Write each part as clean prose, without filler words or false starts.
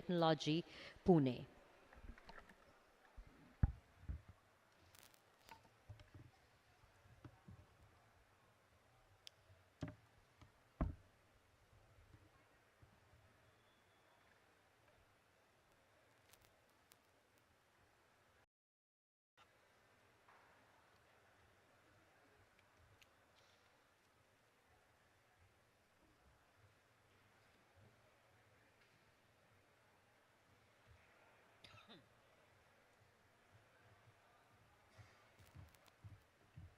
Technology, Pune.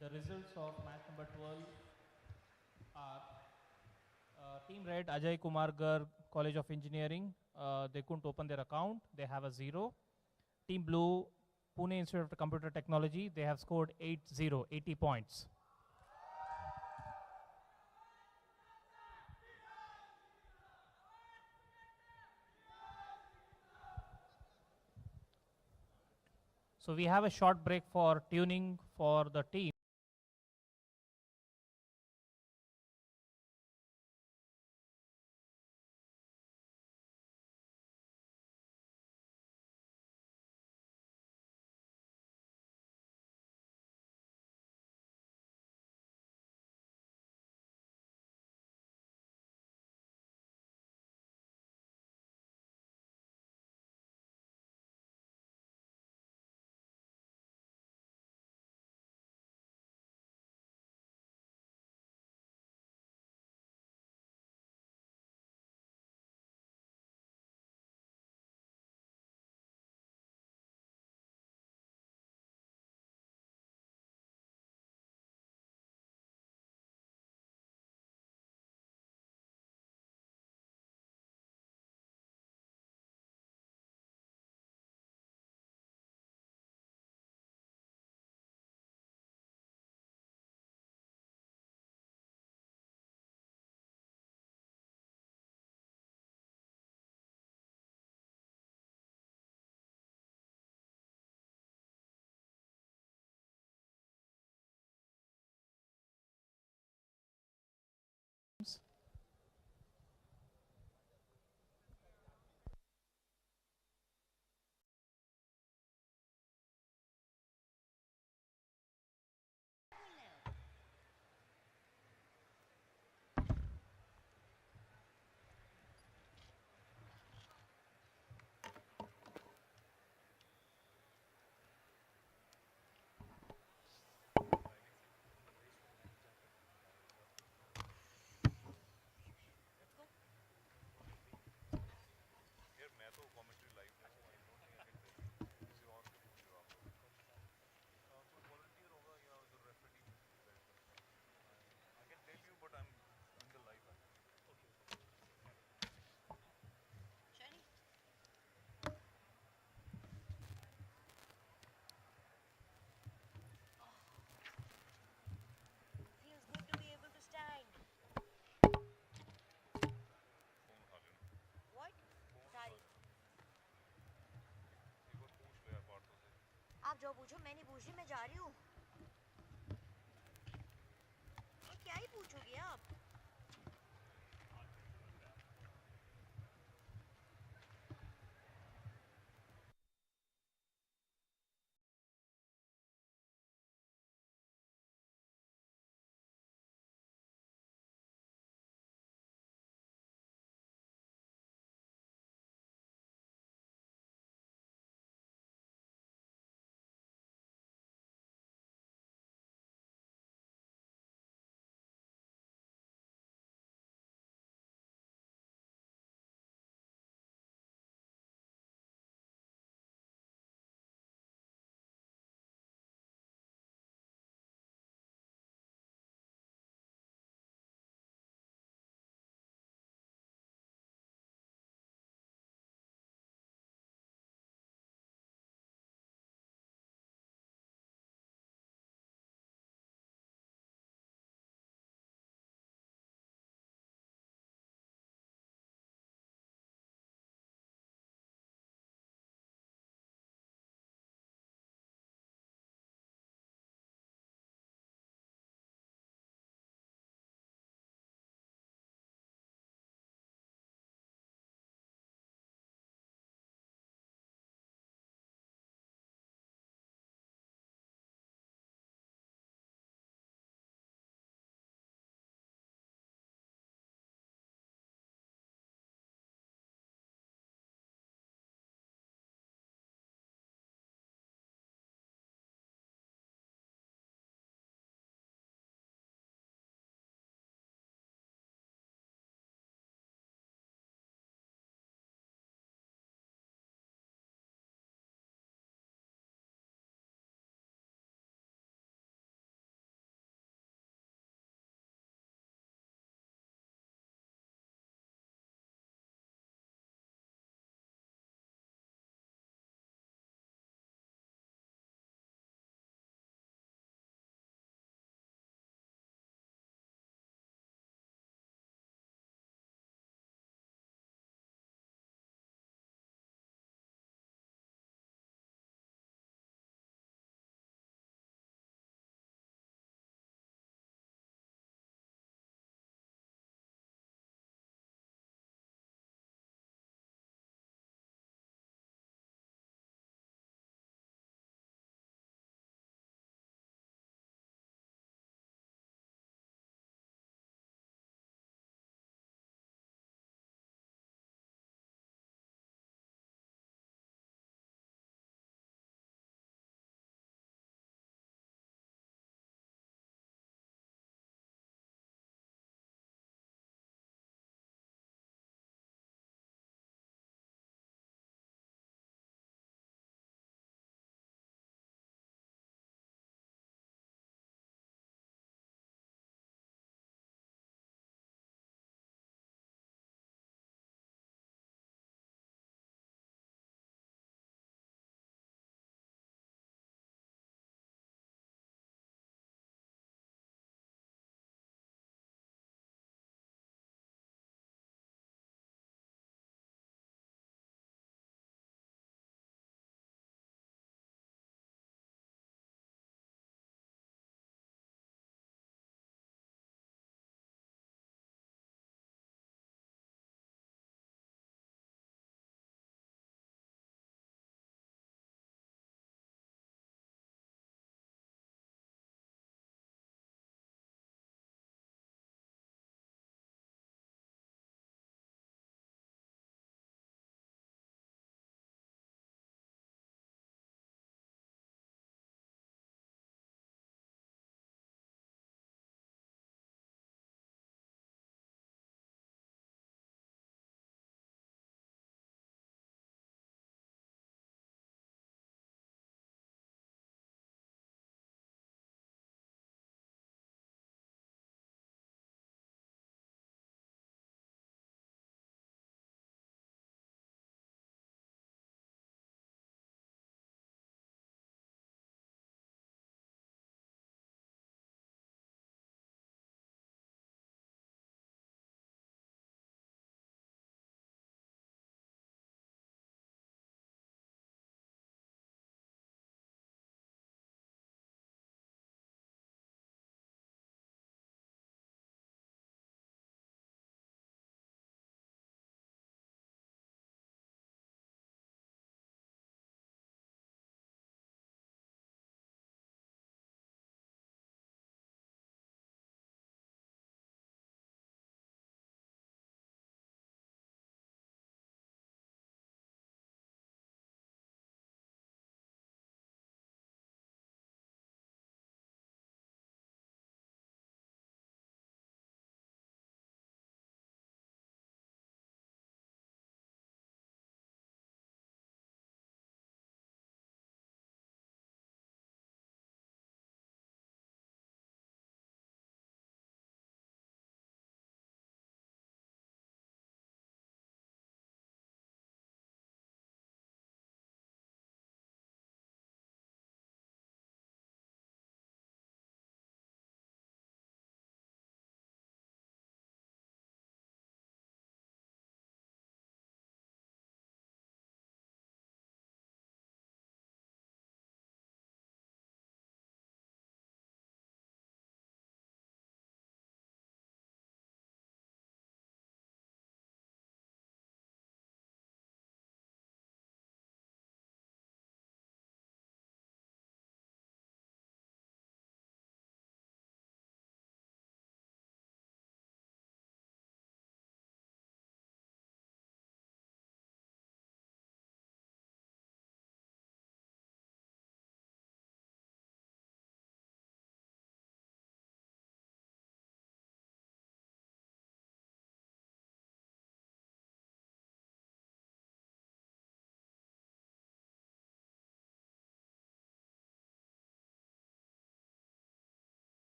The results of match number 12 are Team Red, Ajay Kumar Garg, College of Engineering. They couldn't open their account. They have a 0. Team Blue, Pune Institute of Computer Technology. They have scored 8-0, 80 points. So we have a short break for tuning for the team. Feels good to be able to stand. What? Sorry. आप जो पूछो मैं नहीं पूछ रही मैं जा रही हूँ क्या ही पूछोगे आप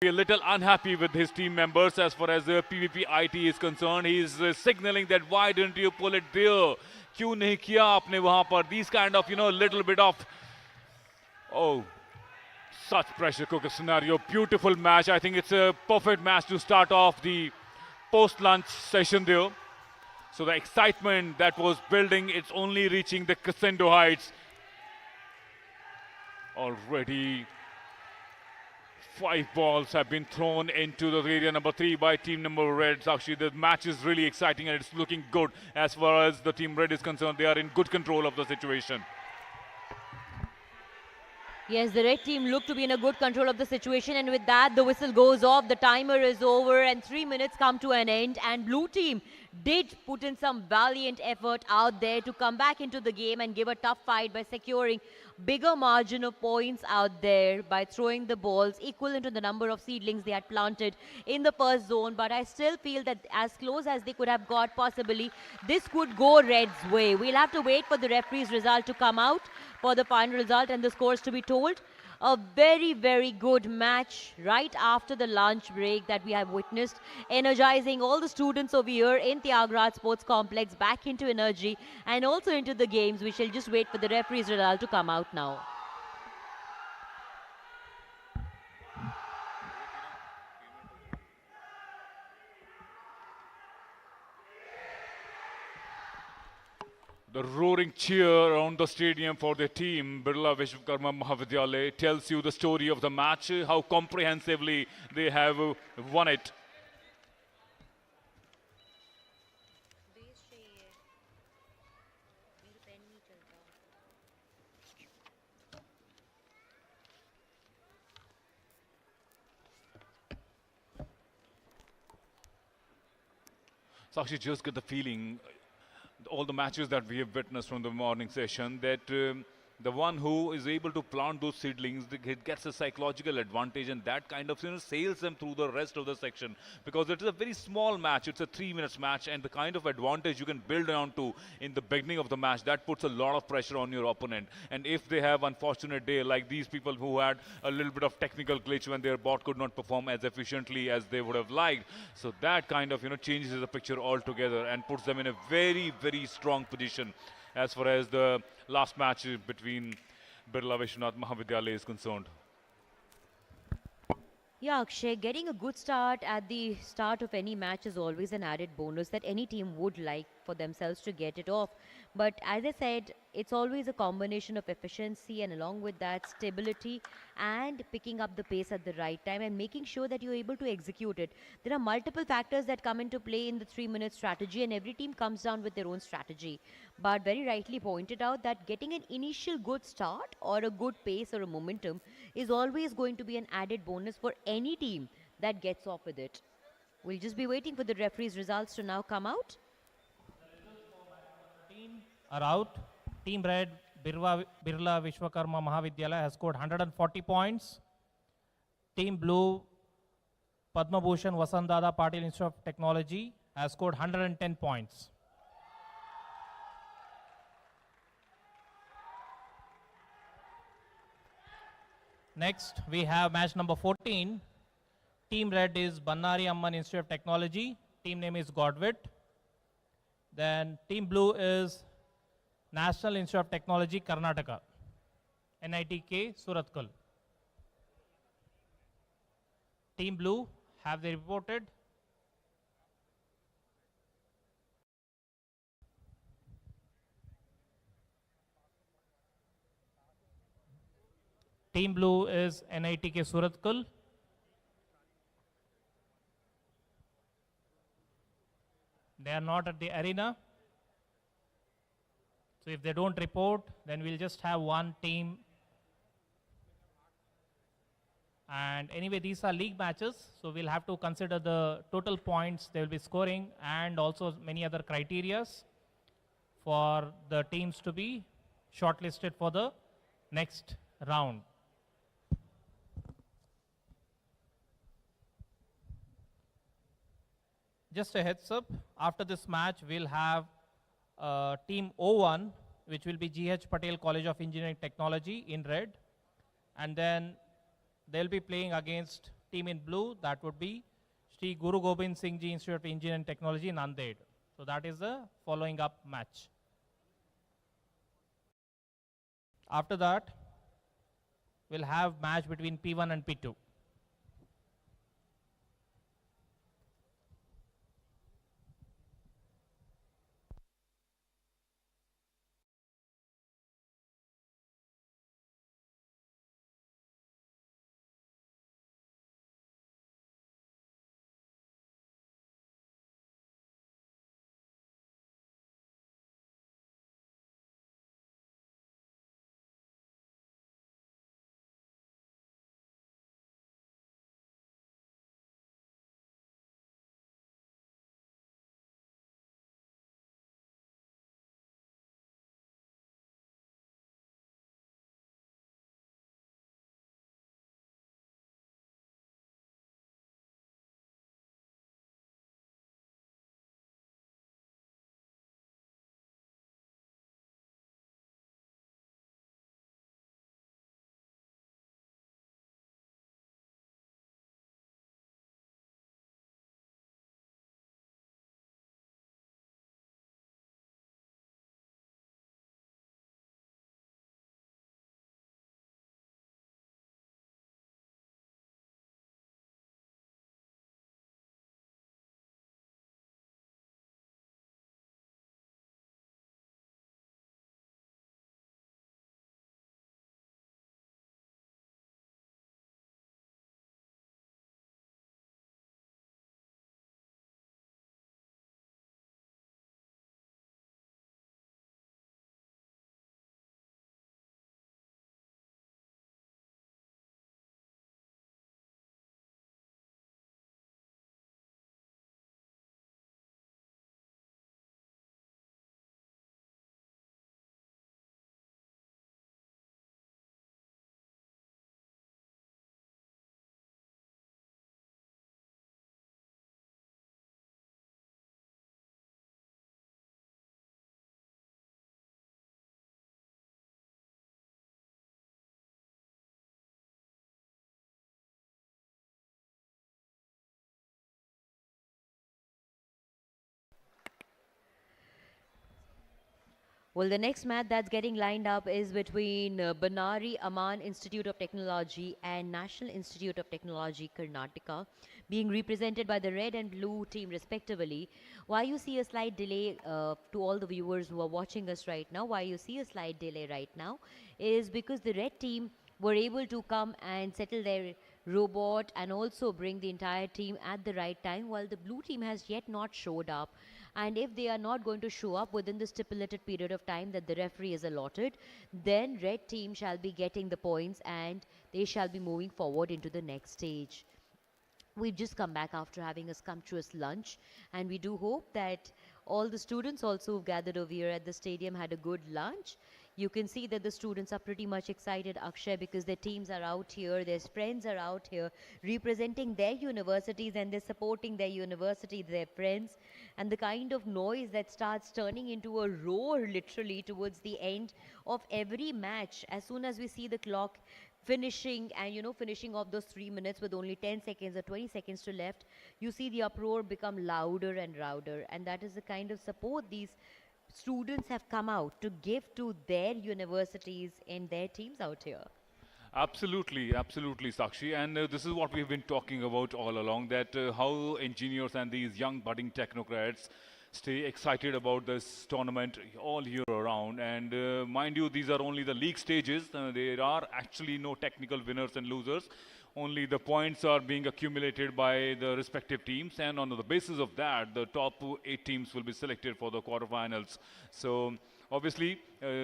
be a little unhappy with his team members as far as the PvP IT is concerned. He is signaling that why didn't you pull it there? क्यों नहीं किया आपने वहां पर? These kind of, little bit of, oh, such pressure cooker scenario. Beautiful match. I think it's a perfect match to start off the post-lunch session there. So the excitement that was building, it's only reaching the crescendo heights. Already 5 balls have been thrown into the area number 3 by team number Red. Actually, the match is really exciting and it's looking good as far as the team Red is concerned. They are in good control of the situation. Yes, the red team look to be in a good control of the situation, and with that, the whistle goes off, the timer is over, and 3 minutes come to an end, and blue team did put in some valiant effort out there to come back into the game and give a tough fight by securing bigger margin of points out there by throwing the balls equivalent to the number of seedlings they had planted in the first zone. But I still feel that as close as they could have got possibly, this could go Red's way. We'll have to wait for the referee's result to come out, for the final result and the scores to be told. A very, very good match right after the lunch break that we have witnessed, energizing all the students over here in Thyagraj Sports Complex back into energy and also into the games. We shall just wait for the referee's result to come out now. The roaring cheer around the stadium for the team, Birla Vishwakarma Mahavidyalaya, tells you the story of the match, how comprehensively they have won it. So actually just get the feeling, all the matches that we have witnessed from the morning session, that the one who is able to plant those seedlings, he gets a psychological advantage, and that kind of sails them through the rest of the section, because it is a very small match. It's a 3 minutes match, and the kind of advantage you can build on to in the beginning of the match, that puts a lot of pressure on your opponent. And if they have unfortunate day like these people who had a little bit of technical glitch when their bot could not perform as efficiently as they would have liked, so that kind of changes the picture altogether and puts them in a very, very strong position as far as the last match between Birla Vishwanath Mahavidyalaya is concerned. Yeah, Akshay, getting a good start at the start of any match is always an added bonus that any team would like for themselves to get it off. But as I said, it's always a combination of efficiency and along with that stability and picking up the pace at the right time and making sure that you're able to execute it. There are multiple factors that come into play in the 3-minute strategy, and every team comes down with their own strategy. But very rightly pointed out that getting an initial good start or a good pace or a momentum is always going to be an added bonus for any team that gets off with it. We'll just be waiting for the referee's results to now come out. Are out. Team Red, Birla Vishwakarma Mahavidyalaya has scored 140 points. Team Blue, Padma Bhushan Vasandada Patil Institute of Technology has scored 110 points. Next, we have match number 14. Team Red is Bannari Amman Institute of Technology. Team name is Godwit. Then Team Blue is National Institute of Technology, Karnataka, NITK, Surathkal. Team Blue, have they reported? Team Blue is NITK, Surathkal. They are not at the arena. So if they don't report, then we'll just have one team. And anyway, these are league matches, so we'll have to consider the total points they will be scoring and also many other criterias for the teams to be shortlisted for the next round. Just a heads up, after this match, we'll have Team O1, which will be GH Patel College of Engineering Technology in red. And then they'll be playing against team in blue, that would be Sri Guru Gobind Singh Ji Institute of Engineering and Technology, Nanded. So that is the following up match. After that, we'll have match between P1 and P2. Well, the next match that's getting lined up is between Banari Aman Institute of Technology and National Institute of Technology, Karnataka, being represented by the red and blue team respectively. Why you see a slight delay to all the viewers who are watching us right now, why you see a slight delay right now is because the red team were able to come and settle their robot and also bring the entire team at the right time, while the blue team has yet not showed up. And if they are not going to show up within the stipulated period of time that the referee is allotted, then red team shall be getting the points and they shall be moving forward into the next stage. We've just come back after having a scrumptious lunch, and we do hope that all the students also who've gathered over here at the stadium had a good lunch. You can see that the students are pretty much excited, Akshay, because their teams are out here, their friends are out here representing their universities, and they're supporting their university, their friends, and the kind of noise that starts turning into a roar literally towards the end of every match. As soon as we see the clock finishing and finishing off those 3 minutes with only 10 seconds or 20 seconds to left, you see the uproar become louder and louder, and that is the kind of support these students have come out to give to their universities and their teams out here. Absolutely, absolutely, Sakshi. And this is what we've been talking about all along, that how engineers and these young budding technocrats stay excited about this tournament all year around. And mind you, these are only the league stages. There are actually no technical winners and losers. Only the points are being accumulated by the respective teams, and on the basis of that, the top 8 teams will be selected for the quarterfinals. So obviously,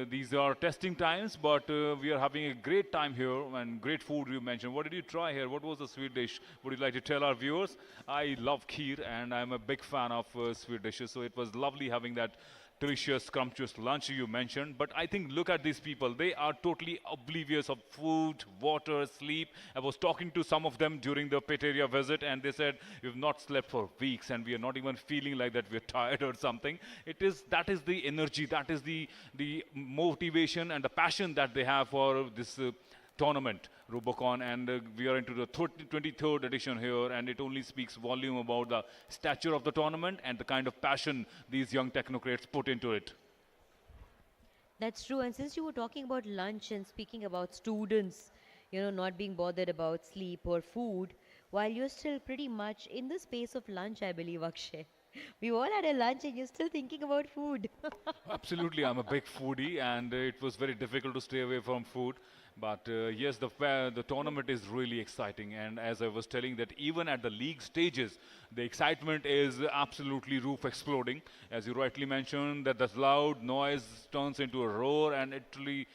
these are testing times, but we are having a great time here, and great food you mentioned. What did you try here? What was the sweet dish? Would you like to tell our viewers? I love kheer, and I'm a big fan of sweet dishes, so it was lovely having that delicious, scrumptious lunch you mentioned. But I think, look at these people. They are totally oblivious of food, water, sleep. I was talking to some of them during the pit area visit, and they said, we've not slept for weeks, and we are not even feeling like that we're tired or something. That is the energy, that is the motivation and the passion that they have for this tournament, Robocon, and we are into the 23rd edition here, and it only speaks volume about the stature of the tournament and the kind of passion these young technocrats put into it. That's true. And since you were talking about lunch and speaking about students, not being bothered about sleep or food, while you're still pretty much in the space of lunch, I believe, Akshay. We all had a lunch and you're still thinking about food. Absolutely, I'm a big foodie, and it was very difficult to stay away from food. But yes, the tournament is really exciting, and as I was telling, that even at the league stages, the excitement is absolutely roof exploding. As you rightly mentioned, that the loud noise turns into a roar, and it really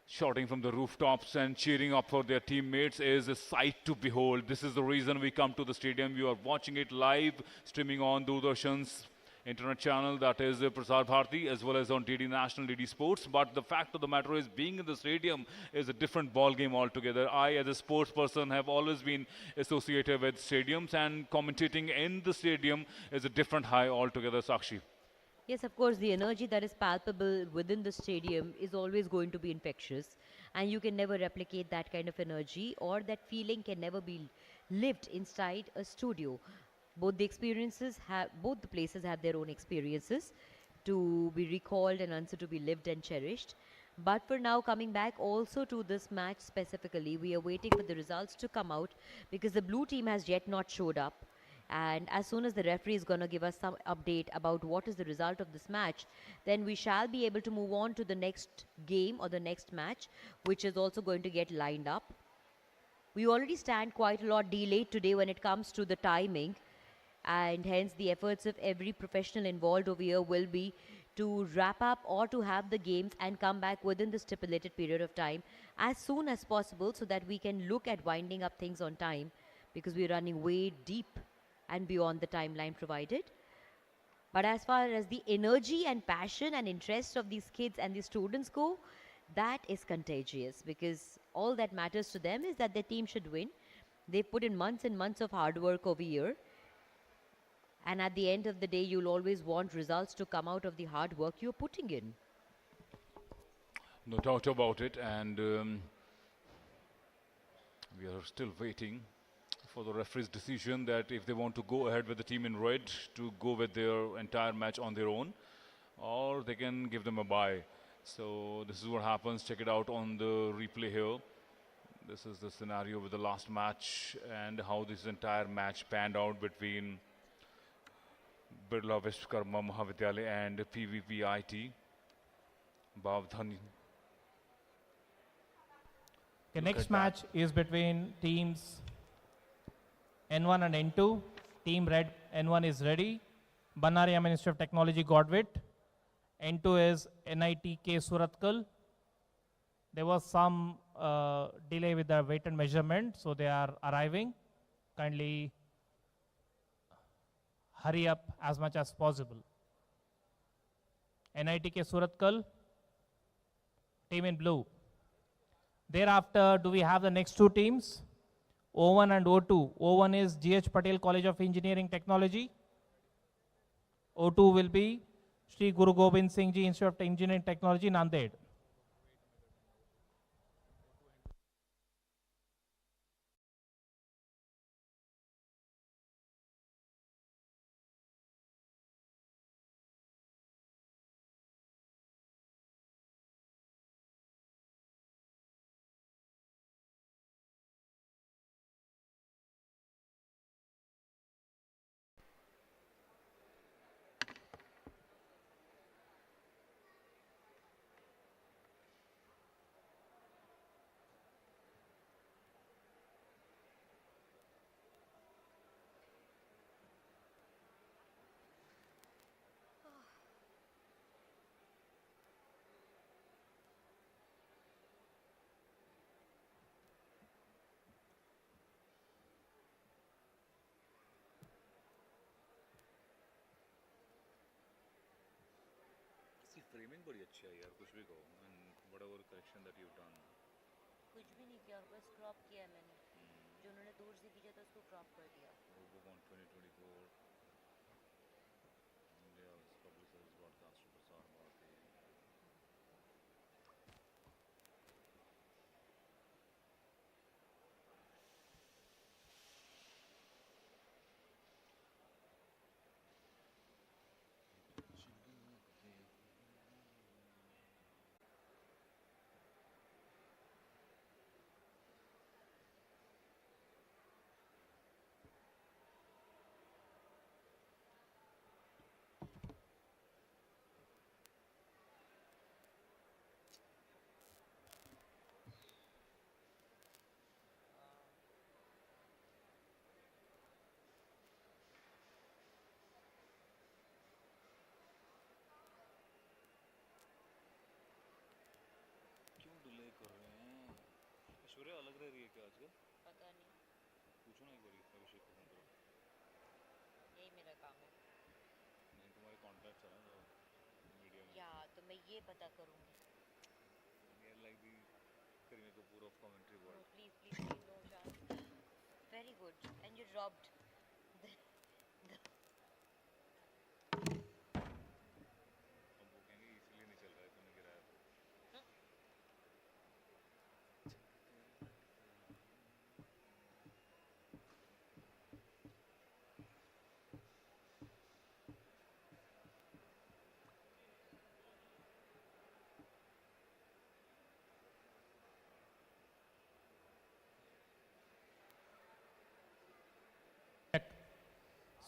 shouting from the rooftops and cheering up for their teammates is a sight to behold. This is the reason we come to the stadium. You are watching it live, streaming on Doordarshan's internet channel, that is Prasar Bharati, as well as on DD National, DD Sports. But the fact of the matter is, being in the stadium is a different ball game altogether. I, as a sports person, have always been associated with stadiums, and commentating in the stadium is a different high altogether, Sakshi. Yes, of course, the energy that is palpable within the stadium is always going to be infectious, and you can never replicate that kind of energy, or that feeling can never be lived inside a studio. Both the places have their own experiences to be recalled and also to be lived and cherished. But for now, coming back also to this match specifically, we are waiting for the results to come out because the blue team has yet not showed up. And as soon as the referee is going to give us some update about what is the result of this match, then we shall be able to move on to the next game or the next match, which is also going to get lined up. We already stand quite a lot delayed today when it comes to the timing, and hence the efforts of every professional involved over here will be to wrap up or to have the games and come back within the stipulated period of time as soon as possible, so that we can look at winding up things on time, because we're running way deep and beyond the timeline provided. But as far as the energy and passion and interest of these kids and these students go, that is contagious, because all that matters to them is that their team should win. They put in months and months of hard work over here, and at the end of the day, you'll always want results to come out of the hard work you're putting in. No doubt about it, and we are still waiting for the referee's decision that if they want to go ahead with the team in red to go with their entire match on their own, or they can give them a bye. So this is what happens. Check it out on the replay here. This is the scenario with the last match and how this entire match panned out between Birla Vishwakarma Mahavidyalaya and PVPIT. Bhavdhani. The next match is between teams N1 and N2. Team red, N1 is ready. Banaria Ministry of Technology, Godwit. N2 is NITK Suratkal. There was some delay with the weight and measurement, so they are arriving. Kindly hurry up as much as possible. NITK Suratkal, team in blue. Thereafter, do we have the next two teams? O1 and O2. O1 is GH Patel College of Engineering Technology. O2 will be Sri Guru Gobind Singh Ji Institute of Engineering Technology, Nanded. Framing बड़ी अच्छी है यार, कुछ भी कहो, and whatever correction that you've done. कुछ भी नहीं किया, बस क्रॉप किया मैंने. जो उन्होंने दूर से खींचा था उसको क्रॉप कर दिया. Robocon 2024. India's publicized broadcaster Prasar Bharati. क्या आजकल? पता नहीं, पूछो ना एक बार अभिषेक को फोन करो. यही मेरा काम है. नहीं तुम्हारे कॉन्टैक्ट्स है ना मीडिया में. या तो मैं ये पता करूंगी. Near like the Kareena Kapoor of commentary No, world. please, please, please, no chance. Very good. And you dropped the अब वो कहेंगे इसलिए नहीं चल रहा है तूने गिराया तो.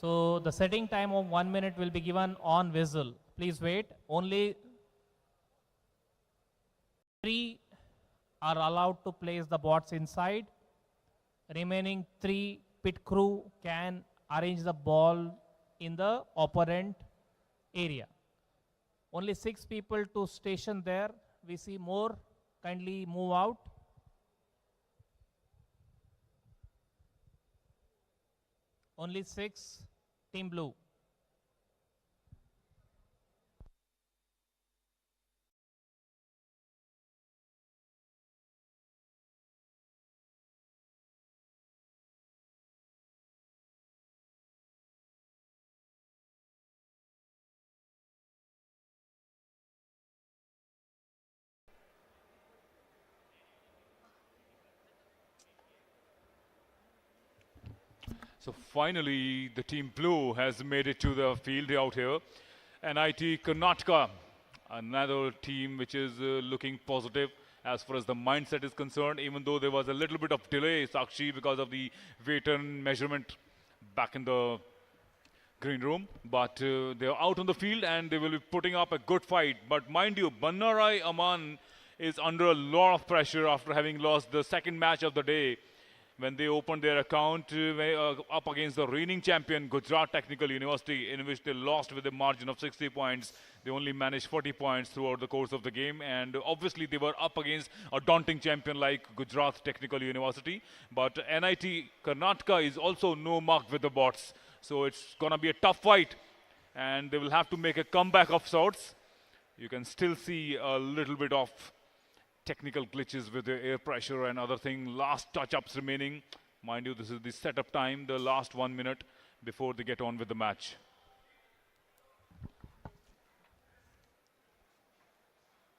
So the setting time of 1 minute will be given on whistle. Please wait. Only 3 are allowed to place the bots inside. Remaining 3 pit crew can arrange the ball in the operant area. Only 6 people to station there. We see more. Kindly move out. Only 6. Team blue. So finally, the team blue has made it to the field out here. NIT Karnataka, another team which is looking positive as far as the mindset is concerned, even though there was a little bit of delay, Sakshi, because of the weight and measurement back in the green room. But they're out on the field and they will be putting up a good fight. But mind you, Bannarai Aman is under a lot of pressure after having lost the second match of the day when they opened their account up against the reigning champion Gujarat Technical University, in which they lost with a margin of 60 points. They only managed 40 points throughout the course of the game, and obviously they were up against a daunting champion like Gujarat Technical University. But NIT Karnataka is also no mark with the bots, so it's gonna be a tough fight, and they will have to make a comeback of sorts. You can still see a little bit of technical glitches with the air pressure and other thing. Last touch-ups remaining. Mind you, this is the setup time, the last 1 minute before they get on with the match.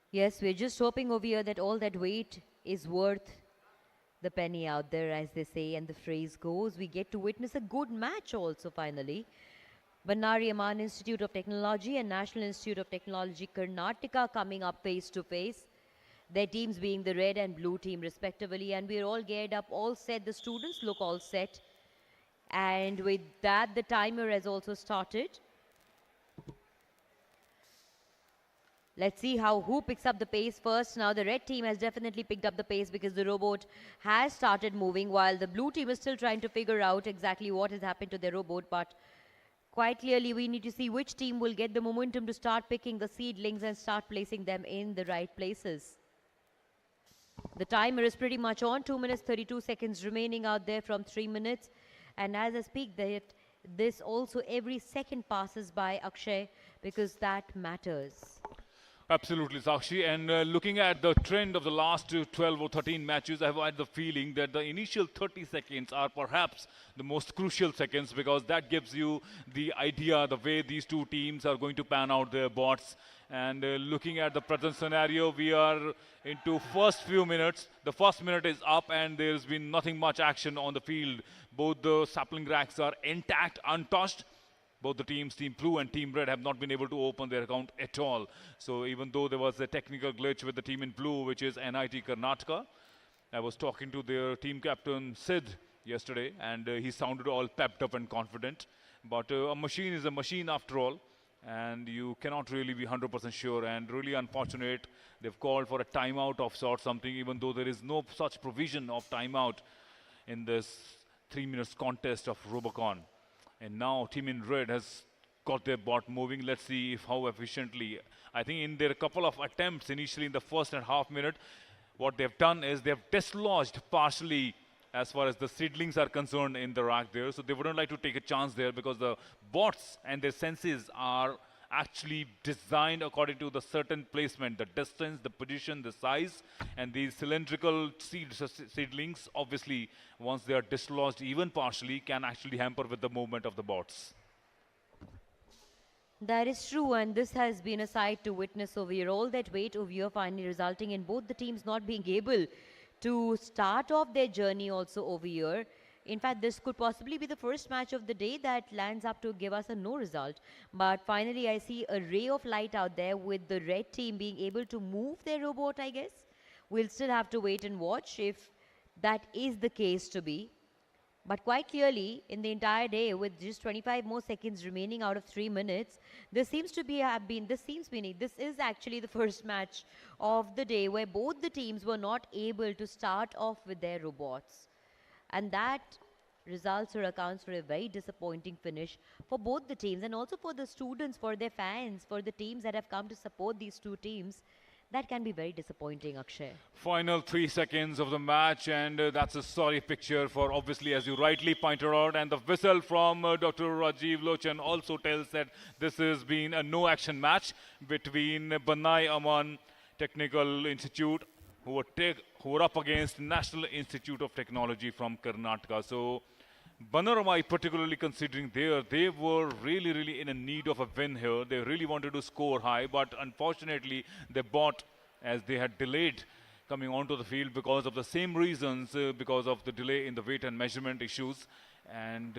Yes, we're just hoping over here that all that weight is worth the penny out there, as they say, and the phrase goes. We get to witness a good match also finally. Bannari Amman Institute of Technology and National Institute of Technology Karnataka coming up face to face. Their teams being the red and blue team respectively, and we're all geared up, all set. The students look all set. And with that, the timer has also started. Let's see who picks up the pace first. Now the red team has definitely picked up the pace because the robot has started moving, while the blue team is still trying to figure out exactly what has happened to their robot. But quite clearly, we need to see which team will get the momentum to start picking the seedlings and start placing them in the right places. The timer is pretty much on. 2 minutes 32 seconds remaining out there from 3 minutes. And as I speak, this also every second passes by, Akshay, because that matters. Absolutely, Sakshi. And looking at the trend of the last 12 or 13 matches, I have had the feeling that the initial 30 seconds are perhaps the most crucial seconds, because that gives you the idea, the way these two teams are going to pan out their bots. And looking at the present scenario, we are into first few minutes. The first minute is up and there's been nothing much action on the field. Both the sapling racks are intact, untouched. Both the teams, Team Blue and Team Red, have not been able to open their account at all. So even though there was a technical glitch with the team in blue, which is NIT Karnataka, I was talking to their team captain, Sid, yesterday, and he sounded all pepped up and confident. But a machine is a machine after all, and you cannot really be 100% sure, and really unfortunate. They've called for a timeout of sorts, something, even though there is no such provision of timeout in this 3 minutes contest of Robocon. And now Team in Red has got their bot moving. Let's see how efficiently. I think in their couple of attempts initially in the first and half minute, what they've done is they've dislodged partially as far as the seedlings are concerned in the rack there. So they wouldn't like to take a chance there because the bots and their senses are actually designed according to the certain placement, the distance, the position, the size, and these cylindrical seedlings, obviously, once they are dislodged even partially, can actually hamper with the movement of the bots. That is true, and this has been a sight to witness over here. All that wait over here finally resulting in both the teams not being able to start off their journey also over here. In fact, this could possibly be the first match of the day that lands up to give us a no result. But finally, I see a ray of light out there with the red team being able to move their robot, I guess. We'll still have to wait and watch if that is the case to be. But quite clearly, in the entire day, with just 25 more seconds remaining out of 3 minutes, this is actually the first match of the day where both the teams were not able to start off with their robots. And that results or accounts for a very disappointing finish for both the teams and also for the students, for their fans, for the teams that have come to support these two teams. That can be very disappointing, Akshay. Final 3 seconds of the match, and that's a sorry picture for, obviously, as you rightly pointed out, and the whistle from Dr. Rajiv Lochan also tells that this has been a no-action match between Banai Aman Technical Institute, who were up against National Institute of Technology from Karnataka. So Banaramai, particularly considering they were really in a need of a win here. They really wanted to score high, but unfortunately they bought as they had delayed coming onto the field because of the same reasons, because of the delay in the weight and measurement issues. And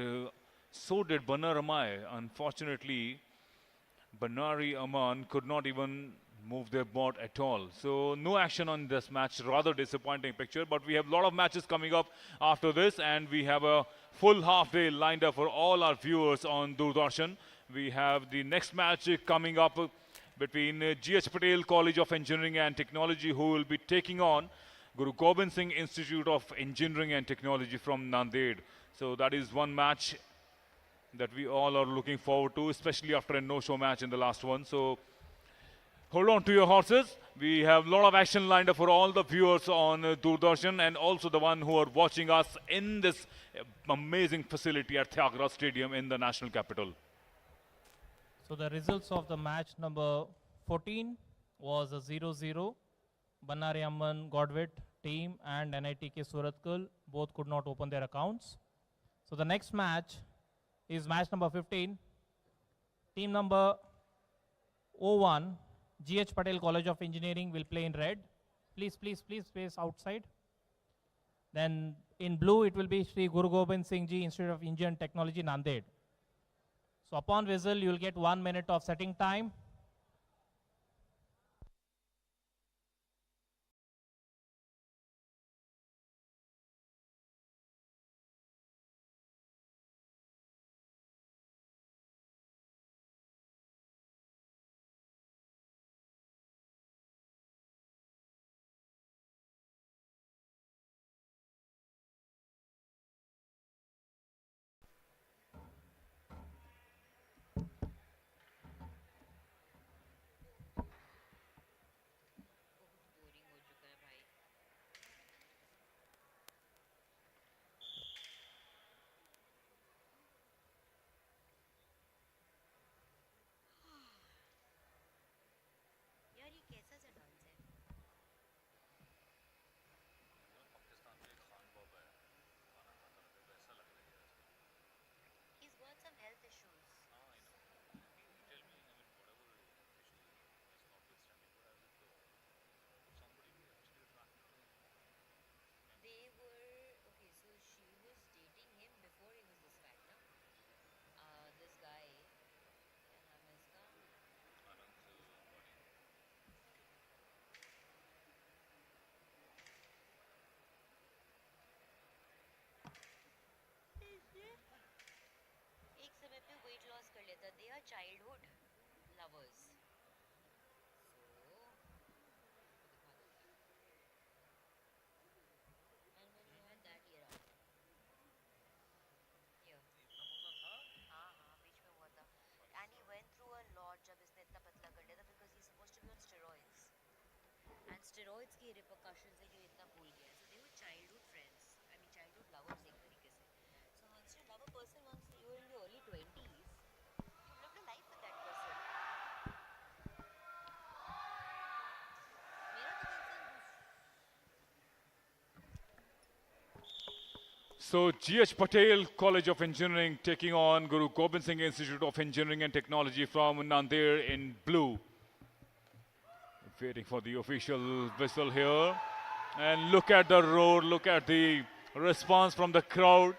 so did Banaramai. Unfortunately, Banari Aman could not even move their board at all. So no action on this match, rather disappointing picture. But we have a lot of matches coming up after this, and we have a full half day lined up for all our viewers on Doordarshan. We have the next match coming up between G.H. Patel College of Engineering and Technology, who will be taking on Guru Gobind Singh Institute of Engineering and Technology from Nanded. So that is one match that we all are looking forward to, especially after a no-show match in the last one. So hold on to your horses. We have a lot of action lined up for all the viewers on Doordarshan and also the one who are watching us in this amazing facility at Thyagraj Stadium in the national capital. So the results of the match number 14 was a 0-0. Banari Amman Godwit team and NITK Suratkal both could not open their accounts. So the next match is match number 15. Team number 01, G.H. Patel College of Engineering will play in red. Please face outside. Then in blue, it will be Sri Guru Gobind Singh Ji Institute of Engineering and Technology, Nanded. So upon whistle, you will get 1 minute of setting time. And steroids के repercussions है जो इतना भूल गया. So they were childhood friends. I mean childhood lovers एक तरीके से. So once you love a person, once you were in your early 20s, you lived a life with that person. मेरा तो concern So G.H. Patel College of Engineering taking on Guru Gobind Singh Institute of Engineering and Technology from Nanded in blue. Waiting for the official whistle here. And look at the roar, look at the response from the crowd.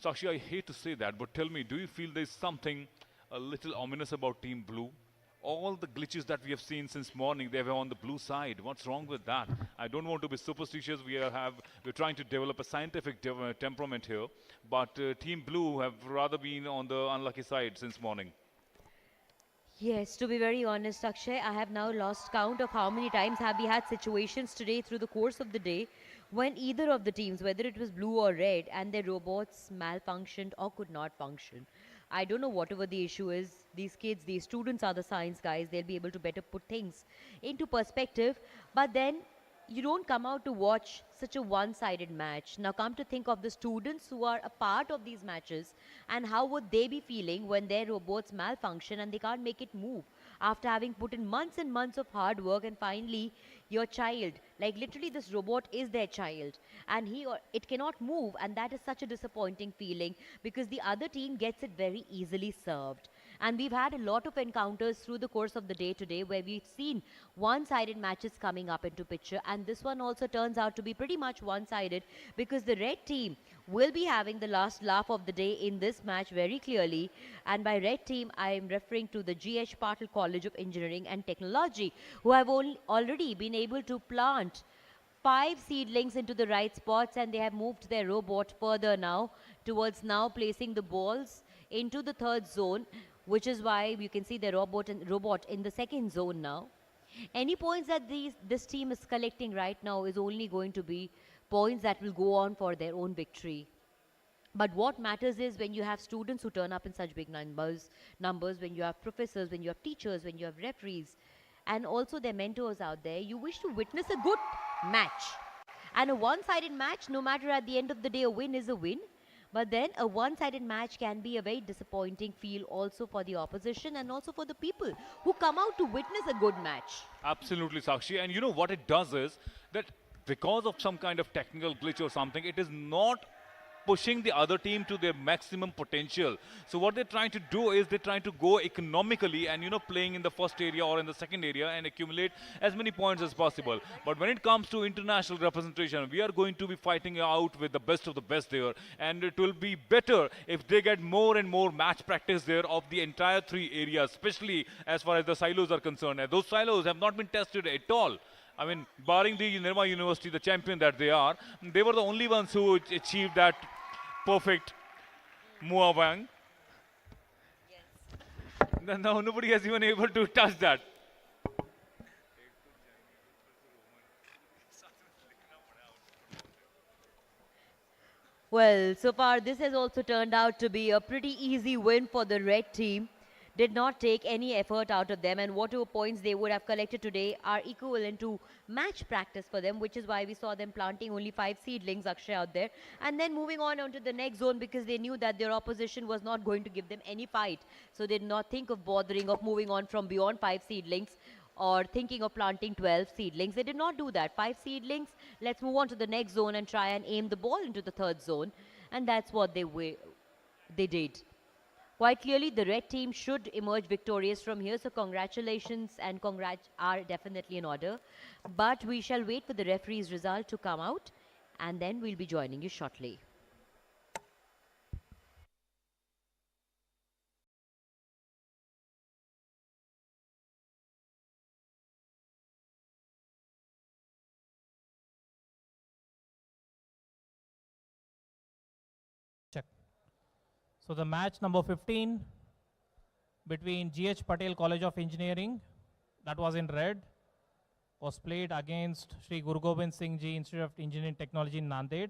Sakshi, I hate to say that, but tell me, do you feel there's something a little ominous about Team Blue? All the glitches that we have seen since morning, they were on the blue side. What's wrong with that? I don't want to be superstitious. We're trying to develop a scientific temperament here, but Team Blue have rather been on the unlucky side since morning. Yes, to be very honest, Akshay, I have now lost count of how many times have we had situations today through the course of the day when either of the teams, whether it was blue or red, and their robots malfunctioned or could not function. I don't know whatever the issue is. These kids, these students are the science guys. They'll be able to better put things into perspective. But then you don't come out to watch such a one-sided match. Now come to think of the students who are a part of these matches, and how would they be feeling when their robots malfunction and they can't make it move after having put in months and months of hard work, and finally your child, like literally this robot is their child, and he or it cannot move, and that is such a disappointing feeling because the other team gets it very easily served. And we've had a lot of encounters through the course of the day today where we've seen one-sided matches coming up into picture, and this one also turns out to be pretty much one-sided because the red team will be having the last laugh of the day in this match very clearly. And by red team, I am referring to the G.H. Patel College of Engineering and Technology, who have already been able to plant 5 seedlings into the right spots, and they have moved their robot further now towards now placing the balls into the third zone, which is why you can see the robot in the second zone now. Any points that this team is collecting right now is only going to be points that will go on for their own victory. But what matters is when you have students who turn up in such big numbers, when you have professors, when you have teachers, when you have referees, and also their mentors out there, you wish to witness a good match. And a one-sided match, no matter at the end of the day, a win is a win. But then a one-sided match can be a very disappointing feel also for the opposition and also for the people who come out to witness a good match. Absolutely, Sakshi. And you know what it does is that because of some kind of technical glitch or something, it is not pushing the other team to their maximum potential. So what they're trying to do is they're trying to go economically and, you know, playing in the first area or in the second area and accumulate as many points as possible. But when it comes to international representation, we are going to be fighting out with the best of the best there. And it will be better if they get more and more match practice there of the entire 3 areas, especially as far as the silos are concerned. And those silos have not been tested at all. I mean, barring the Nirma University, the champion that they are, they were the only ones who achieved that perfect Muawang. Yes. Now nobody has even able to touch that. Well, so far this has also turned out to be a pretty easy win for the red team. Did not take any effort out of them, and whatever points they would have collected today are equivalent to match practice for them, which is why we saw them planting only 5 seedlings, Akshay, out there, and then moving on to the next zone because they knew that their opposition was not going to give them any fight. So they did not think of bothering of moving on from beyond 5 seedlings or thinking of planting 12 seedlings. They did not do that. 5 seedlings, let's move on to the next zone and try and aim the ball into the third zone, and that's what they did. Quite clearly, the red team should emerge victorious from here. So congratulations and congrats are definitely in order. But we shall wait for the referee's result to come out, and then we'll be joining you shortly. Check. So the match number 15 between G.H. Patel College of Engineering, that was in red, was played against Sri Guru Gobind Singh Ji Institute of Engineering Technology in Nanded.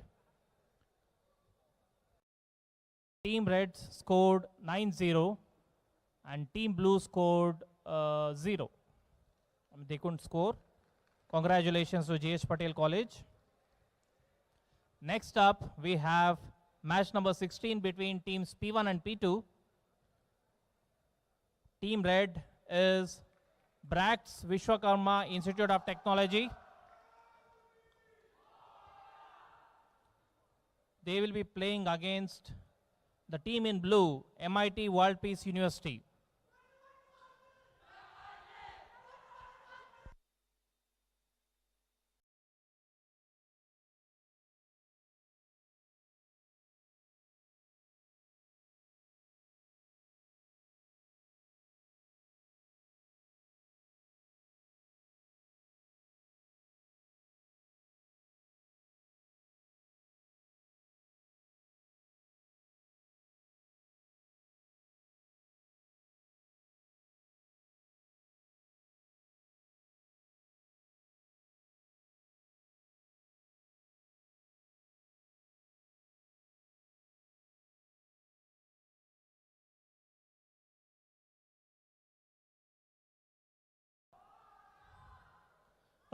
Team Reds scored 9-0 and Team Blue scored 0. They couldn't score. Congratulations to J.H. Patel College. Next up, we have match number 16 between teams P1 and P2. Team Red is Brack's Vishwakarma Institute of Technology. They will be playing against the team in blue, MIT World Peace University.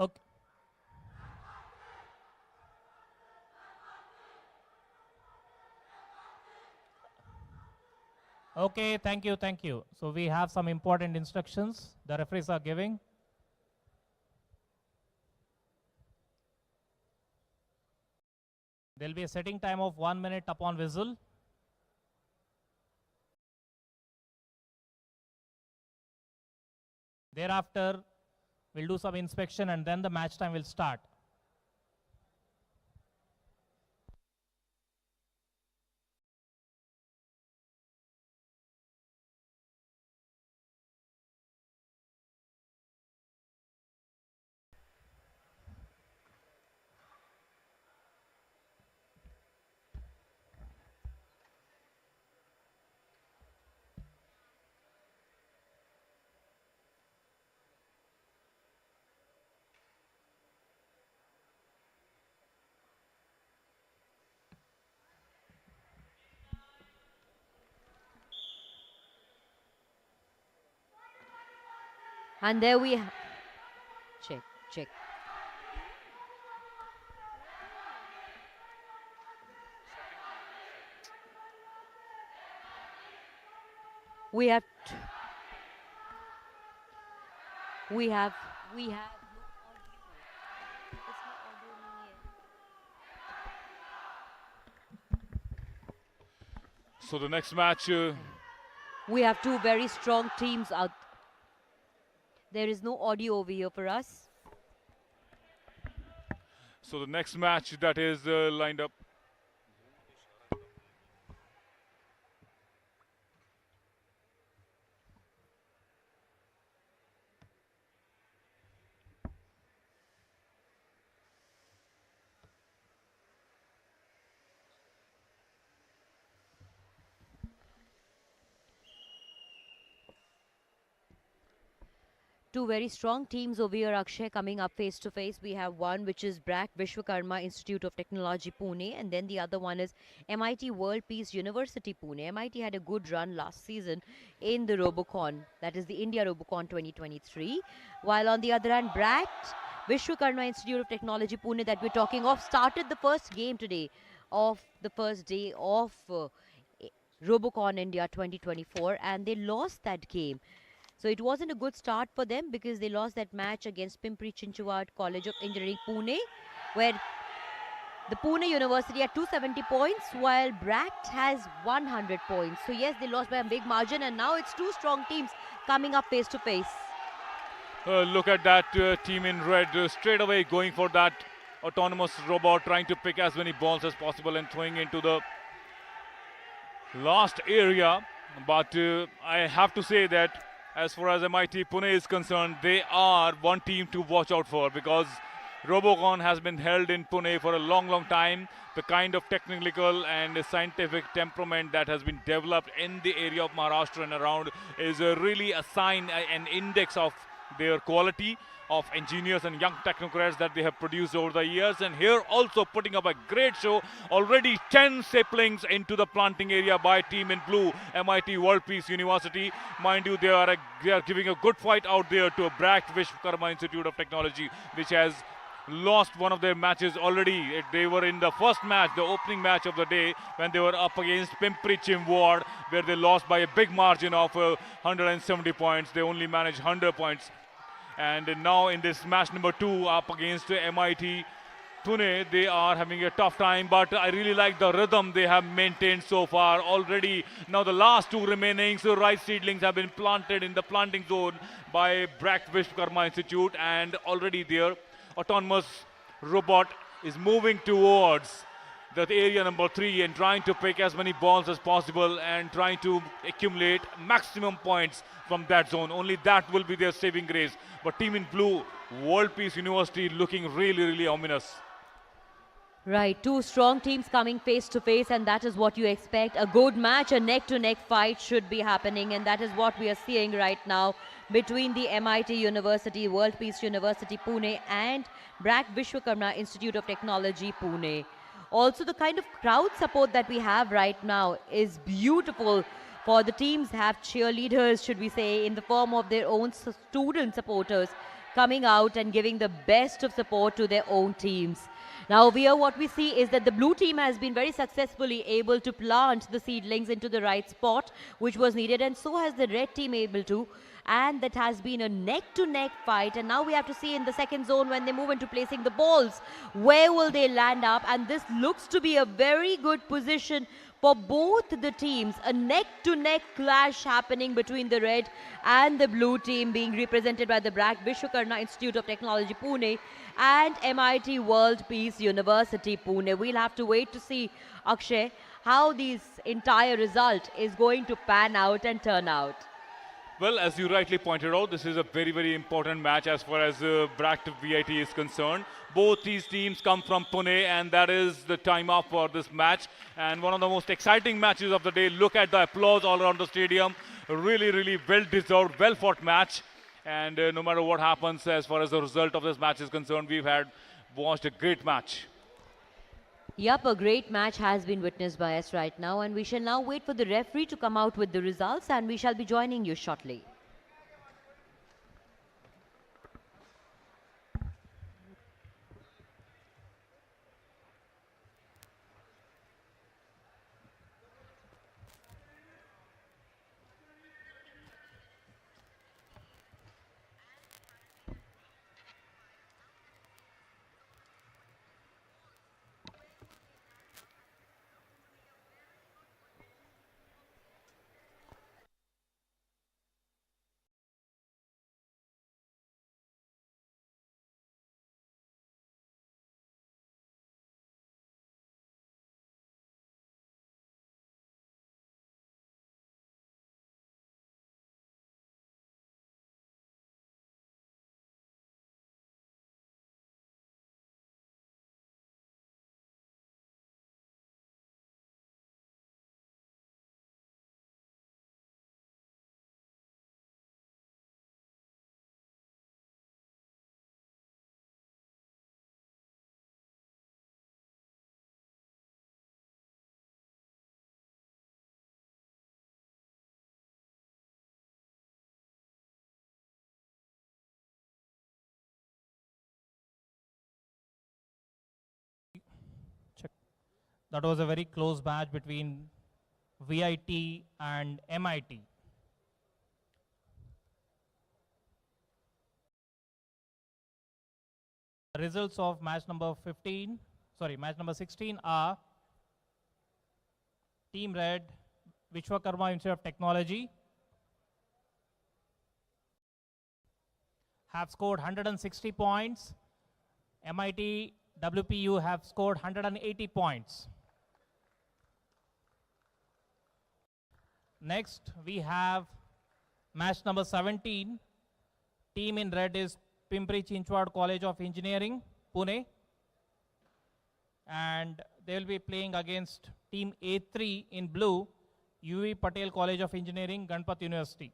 Okay. Okay, thank you, thank you. So we have some important instructions the referees are giving. There will be a setting time of 1 minute upon whistle. Thereafter, we'll do some inspection and then the match time will start. And there we have. Check, check. We have no audio. It's no audio here. So the next match, We have two very strong teams out. There is no audio over here for us. so the next match that is lined up. Two very strong teams over here, Akshay, coming up face to face. We have one which is BRAC Vishwakarma Institute of Technology Pune, and then the other one is MIT World Peace University Pune. MIT had a good run last season in the Robocon, that is the India Robocon 2023. While on the other hand, BRAC Vishwakarma Institute of Technology Pune that we're talking of started the first game today of the first day of Robocon India 2024, and they lost that game. So it wasn't a good start for them because they lost that match against Pimpri Chinchwad College of Engineering Pune, where the Pune University had 270 points while BRACT has 100 points. So yes, they lost by a big margin, and now it's two strong teams coming up face to face. Look at that team in red straight away going for that autonomous robot, trying to pick as many balls as possible and throwing into the last area. But I have to say that as far as MIT Pune is concerned, they are one team to watch out for, because Robocon has been held in Pune for a long, long time. The kind of technical and scientific temperament that has been developed in the area of Maharashtra and around is really a sign, an index of their quality of engineers and young technocrats that they have produced over the years. And here also putting up a great show. Already 10 saplings into the planting area by team in blue, MIT World Peace University. Mind you, they are giving a good fight out there to Bracht Vishwakarma Institute of Technology, which has lost one of their matches already. They were in the first match, the opening match of the day, when they were up against Pimpri Chimwad, where they lost by a big margin of 170 points. They only managed 100 points. And now in this match number 2 up against MIT Pune, they are having a tough time, but I really like the rhythm they have maintained so far already. Now the last 2 remaining, so rice seedlings have been planted in the planting zone by Bracht Vishwakarma Institute, and already their autonomous robot is moving towards the area number 3 and trying to pick as many balls as possible and trying to accumulate maximum points from that zone. Only that will be their saving grace. But team in blue, World Peace University, looking really, really ominous. Right, 2 strong teams coming face to face, and that is what you expect. A good match, a neck-to-neck fight should be happening, and that is what we are seeing right now between the MIT University, World Peace University Pune, and Bracht Vishwakarma Institute of Technology Pune. Also, the kind of crowd support that we have right now is beautiful. For the teams have cheerleaders, should we say, in the form of their own student supporters coming out and giving the best of support to their own teams. Now here what we see is that the blue team has been very successfully able to plant the seedlings into the right spot, which was needed, and so has the red team able to. And that has been a neck-to-neck fight, and now we have to see in the second zone when they move into placing the balls, where will they land up? And this looks to be a very good position for both the teams. A neck-to-neck clash happening between the red and the blue team, being represented by the Bracht Vishwakarma Institute of Technology Pune and MIT World Peace University Pune. We'll have to wait to see, Akshay, how this entire result is going to pan out and turn out. Well, as you rightly pointed out, this is a very, very important match as far as Bracht VIT is concerned. Both these teams come from Pune, and that is the time up for this match. And one of the most exciting matches of the day. Look at the applause all around the stadium. Really, really well-deserved, well-fought match. And no matter what happens as far as the result of this match is concerned, we've watched a great match. Yup, a great match has been witnessed by us right now, and we shall now wait for the referee to come out with the results, and we shall be joining you shortly. Check. That was a very close match between VIT and MIT. The results of match number 16 are Team Red, Vishwakarma Institute of Technology, have scored 160 points. MIT WPU have scored 180 points. Next, we have match number 17. Team in red is Pimpri Chinchwad College of Engineering, Pune. And they will be playing against team A3 in blue, UV Patel College of Engineering, Ganpat University.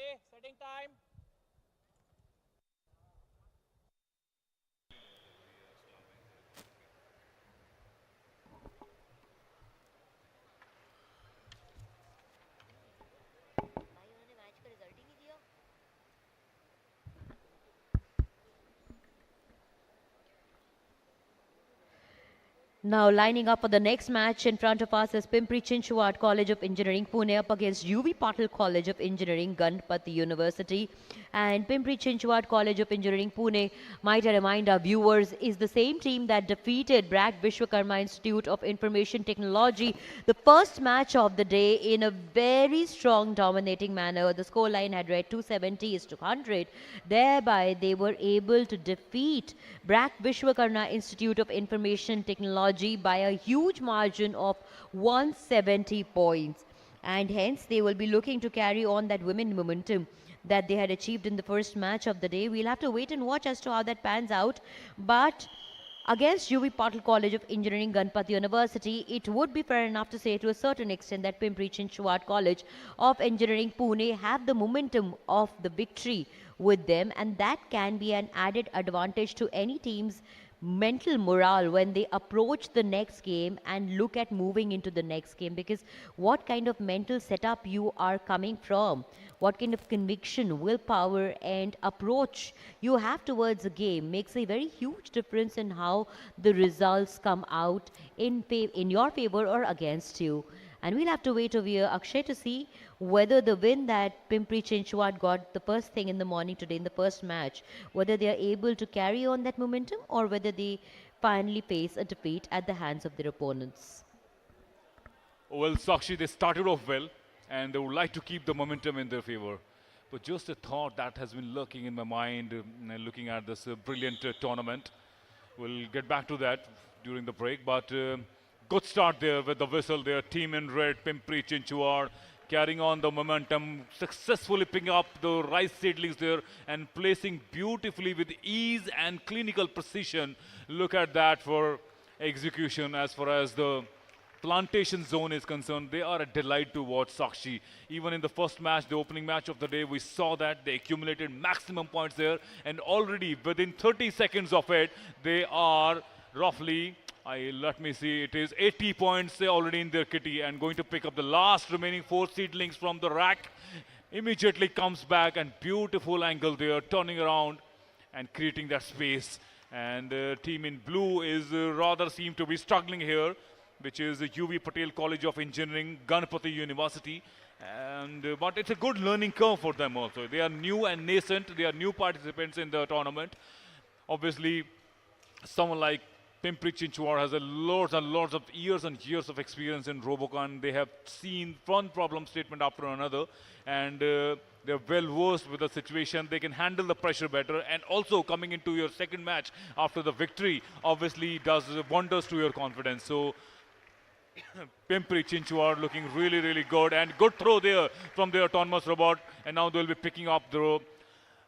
Ready? Setting time. भाई उन्होंने match का result ही नहीं दिया। Now lining up for the next match in front of us is Pimpri Chinchwad College of Engineering Pune up against UV Patil College of Engineering Ganpati University. And Pimpri Chinchwad College of Engineering Pune, might I remind our viewers, is the same team that defeated Bragg Vishwakarma Institute of Information Technology, the first match of the day, in a very strong dominating manner. The scoreline had read 270-100. Thereby they were able to defeat Bragg Vishwakarma Institute of Information Technology by a huge margin of 170 points, and hence they will be looking to carry on that women momentum that they had achieved in the first match of the day. We'll have to wait and watch as to how that pans out, but against UV Patil College of Engineering Ganpati University, it would be fair enough to say to a certain extent that Pimpri Chinchwad College of Engineering Pune have the momentum of the victory with them, and that can be an added advantage to any team's mental morale when they approach the next game and look at moving into the next game, because what kind of mental setup you are coming from, what kind of conviction, willpower and approach you have towards a game makes a very huge difference in how the results come out in your favor or against you. And we'll have to wait over here, Akshay, to see whether the win that Pimpri Chinchwad got the first thing in the morning today in the first match, whether they are able to carry on that momentum or whether they finally face a defeat at the hands of their opponents. Well, Sakshi, they started off well and they would like to keep the momentum in their favor. But just a thought that has been lurking in my mind looking at this brilliant tournament. We'll get back to that during the break, but good start there with the whistle there. Team in red, Pimpri Chinchwad, carrying on the momentum, successfully picking up the rice seedlings there and placing beautifully with ease and clinical precision. Look at that for execution as far as the plantation zone is concerned. They are a delight to watch, Sakshi. Even in the first match, the opening match of the day, we saw that they accumulated maximum points there, and already within 30 seconds of it, they are roughly, let me see, it is 80 points already in their kitty, and going to pick up the last remaining 4 seedlings from the rack. Immediately comes back and beautiful angle there, turning around and creating that space. And team in blue is rather seem to be struggling here, which is the UV Patil College of Engineering, Ganpati University. And but it's a good learning curve for them also. They are new and nascent. They are new participants in the tournament. Obviously, someone like Pimpri Chinchwad has lots and lots of years and years of experience in Robocon. They have seen one problem statement after another, and they're well versed with the situation. They can handle the pressure better, and also coming into your second match after the victory obviously does wonders to your confidence. So Pimpri Chinchwad looking really, really good, and good throw there from the autonomous robot, and now they'll be picking up the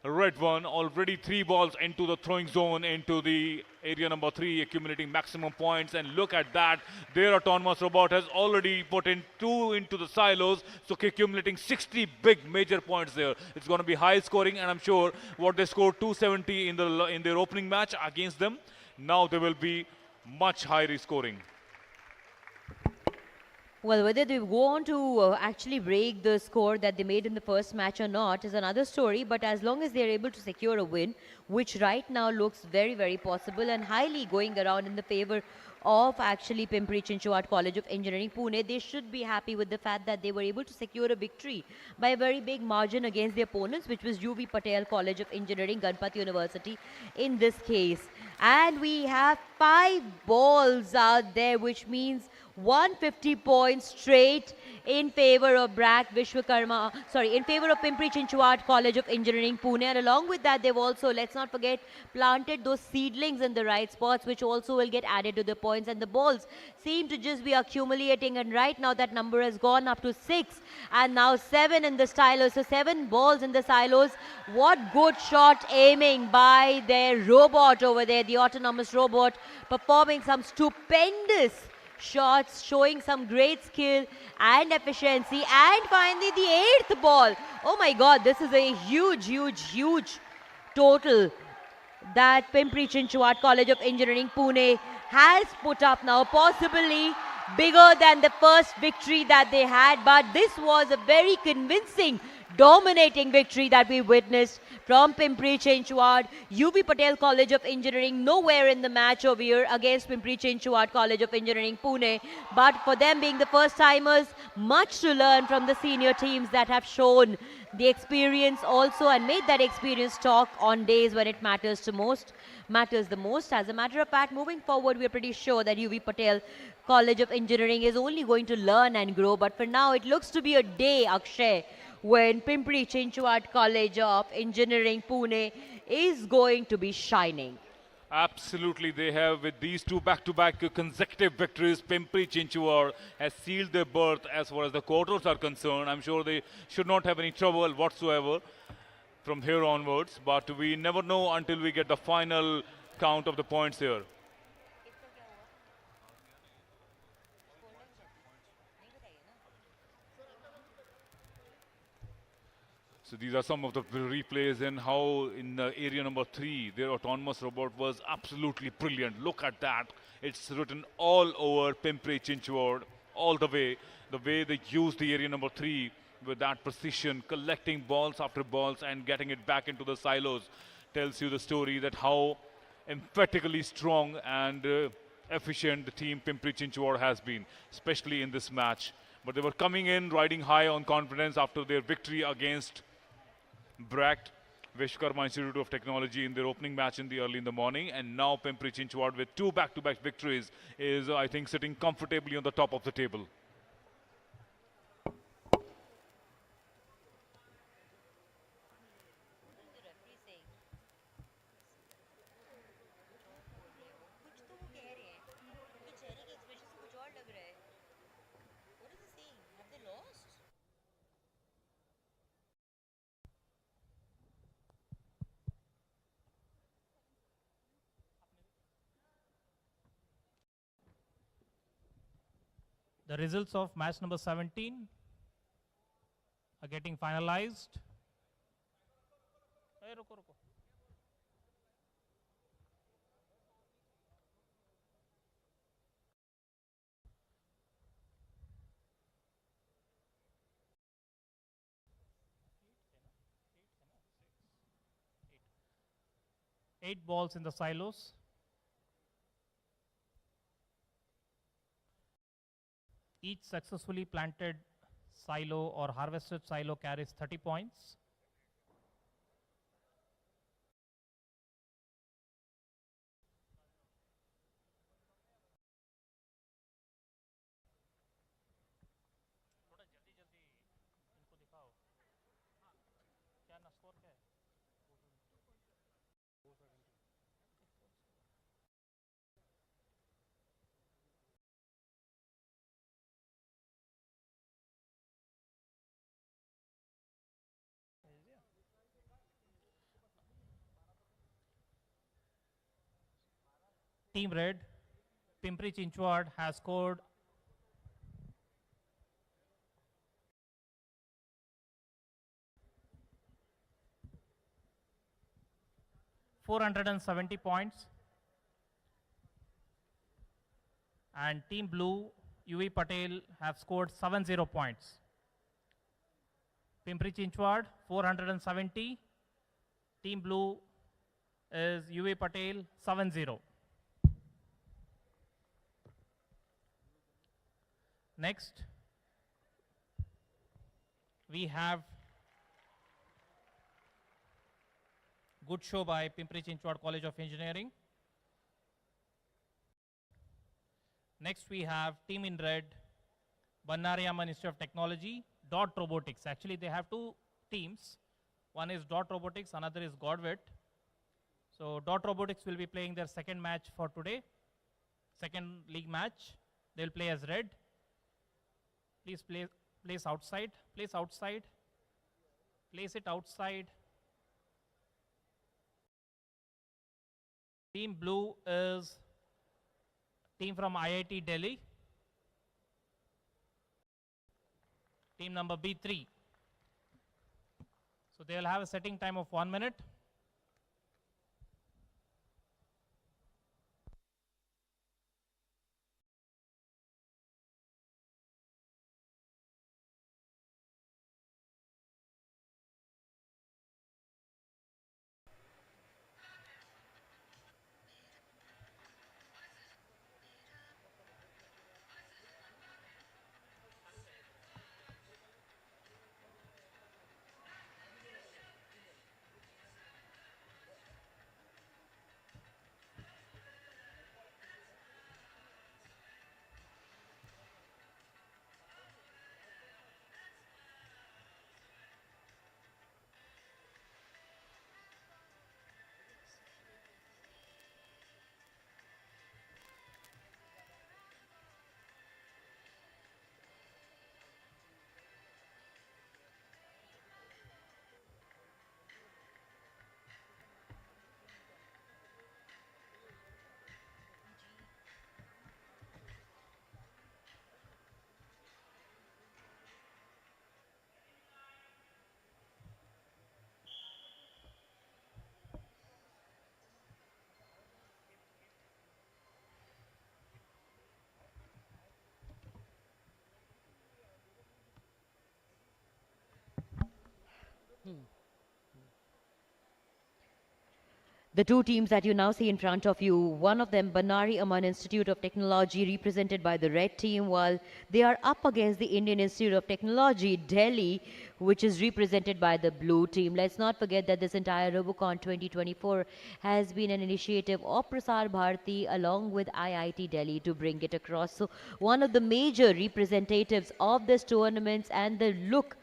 red one. Already 3 balls into the throwing zone, into the area number 3, accumulating maximum points. And look at that, their autonomous robot has already put in 2 into the silos, so accumulating 60 big major points there. It's going to be high scoring, and I'm sure what they scored 270 in their opening match against them, now they will be much higher scoring. Well, whether they go on to actually break the score that they made in the first match or not is another story, but as long as they're able to secure a win, which right now looks very, very possible and highly going around in the favor of actually Pimpri Chinchwad College of Engineering Pune, they should be happy with the fact that they were able to secure a victory by a very big margin against their opponents, which was UV Patil College of Engineering, Ganpati University in this case. And we have 5 balls out there, which means 150 points straight in favor of Bragg Vishwakarma, in favor of Pimpri Chinchwad College of Engineering Pune. And along with that, they've also, let's not forget, planted those seedlings in the right spots, which also will get added to the points. And the balls seem to just be accumulating. And right now, that number has gone up to 6 and now 7 in the silos. So 7 balls in the silos. What good shot aiming by their robot over there, the autonomous robot, performing some stupendous shots, showing some great skill and efficiency. And finally, the 8th ball. Oh my God, this is a huge total that Pimpri Chinchwad College of Engineering Pune has put up now, possibly bigger than the first victory that they had, but this was a very convincing, dominating victory that we witnessed from Pimpri Chinchwad. UV Patel College of Engineering nowhere in the match over here against Pimpri Chinchwad College of Engineering Pune, but for them being the first timers, much to learn from the senior teams that have shown the experience also and made that experience talk on days when it matters the most. As a matter of fact, moving forward, we are pretty sure that UV Patel College of Engineering is only going to learn and grow, but for now it looks to be a day, Akshay, when Pimpri Chinchwad College of Engineering Pune is going to be shining. Absolutely, they have, with these two back-to-back consecutive victories, Pimpri Chinchwad has sealed their berth as far as the quarters are concerned. I'm sure they should not have any trouble whatsoever from here onwards, but we never know until we get the final count of the points here. So these are some of the replays and how in area number 3, their autonomous robot was absolutely brilliant. Look at that. It's written all over Pimpri Chinchwad, all the way. The way they used the area number 3 with that precision, collecting balls after balls and getting it back into the silos tells you the story that how emphatically strong and efficient the team Pimpri Chinchwad has been, especially in this match. But they were coming in riding high on confidence after their victory against Bract, Vishwakarma Institute of Technology in their opening match early in the morning, and now Pimpri Chinchwad with 2 back-to-back victories is, I think, sitting comfortably on the top of the table. The results of match number 17 are getting finalized. Hey, ruko. 8 balls in the silos. Each successfully planted silo or harvested silo carries 30 points. Team Red, Pimpri Chinchwad has scored 470 points, and Team Blue, UV Patel, have scored 70 points. Pimpri Chinchwad 470, Team Blue is UV Patel 70. Next, we have good show by Pimpri Chinchwad College of Engineering. Next, we have team in red, Bannariyaman Institute of Technology, Dot Robotics. Actually, they have 2 teams. One is Dot Robotics, another is Godwit. So Dot Robotics will be playing their second match for today, second league match. They'll play as red. Please place outside, place outside, place it outside. Team Blue is team from IIT Delhi. team number B3. So they will have a setting time of 1 minute. The two teams that you now see in front of you, one of them, Banari Amman Institute of Technology, represented by the red team, while they are up against the Indian Institute of Technology, Delhi, which is represented by the blue team. Let's not forget that this entire Robocon 2024 has been an initiative of Prasar Bharati along with IIT Delhi to bring it across. So one of the major representatives of this tournament and the look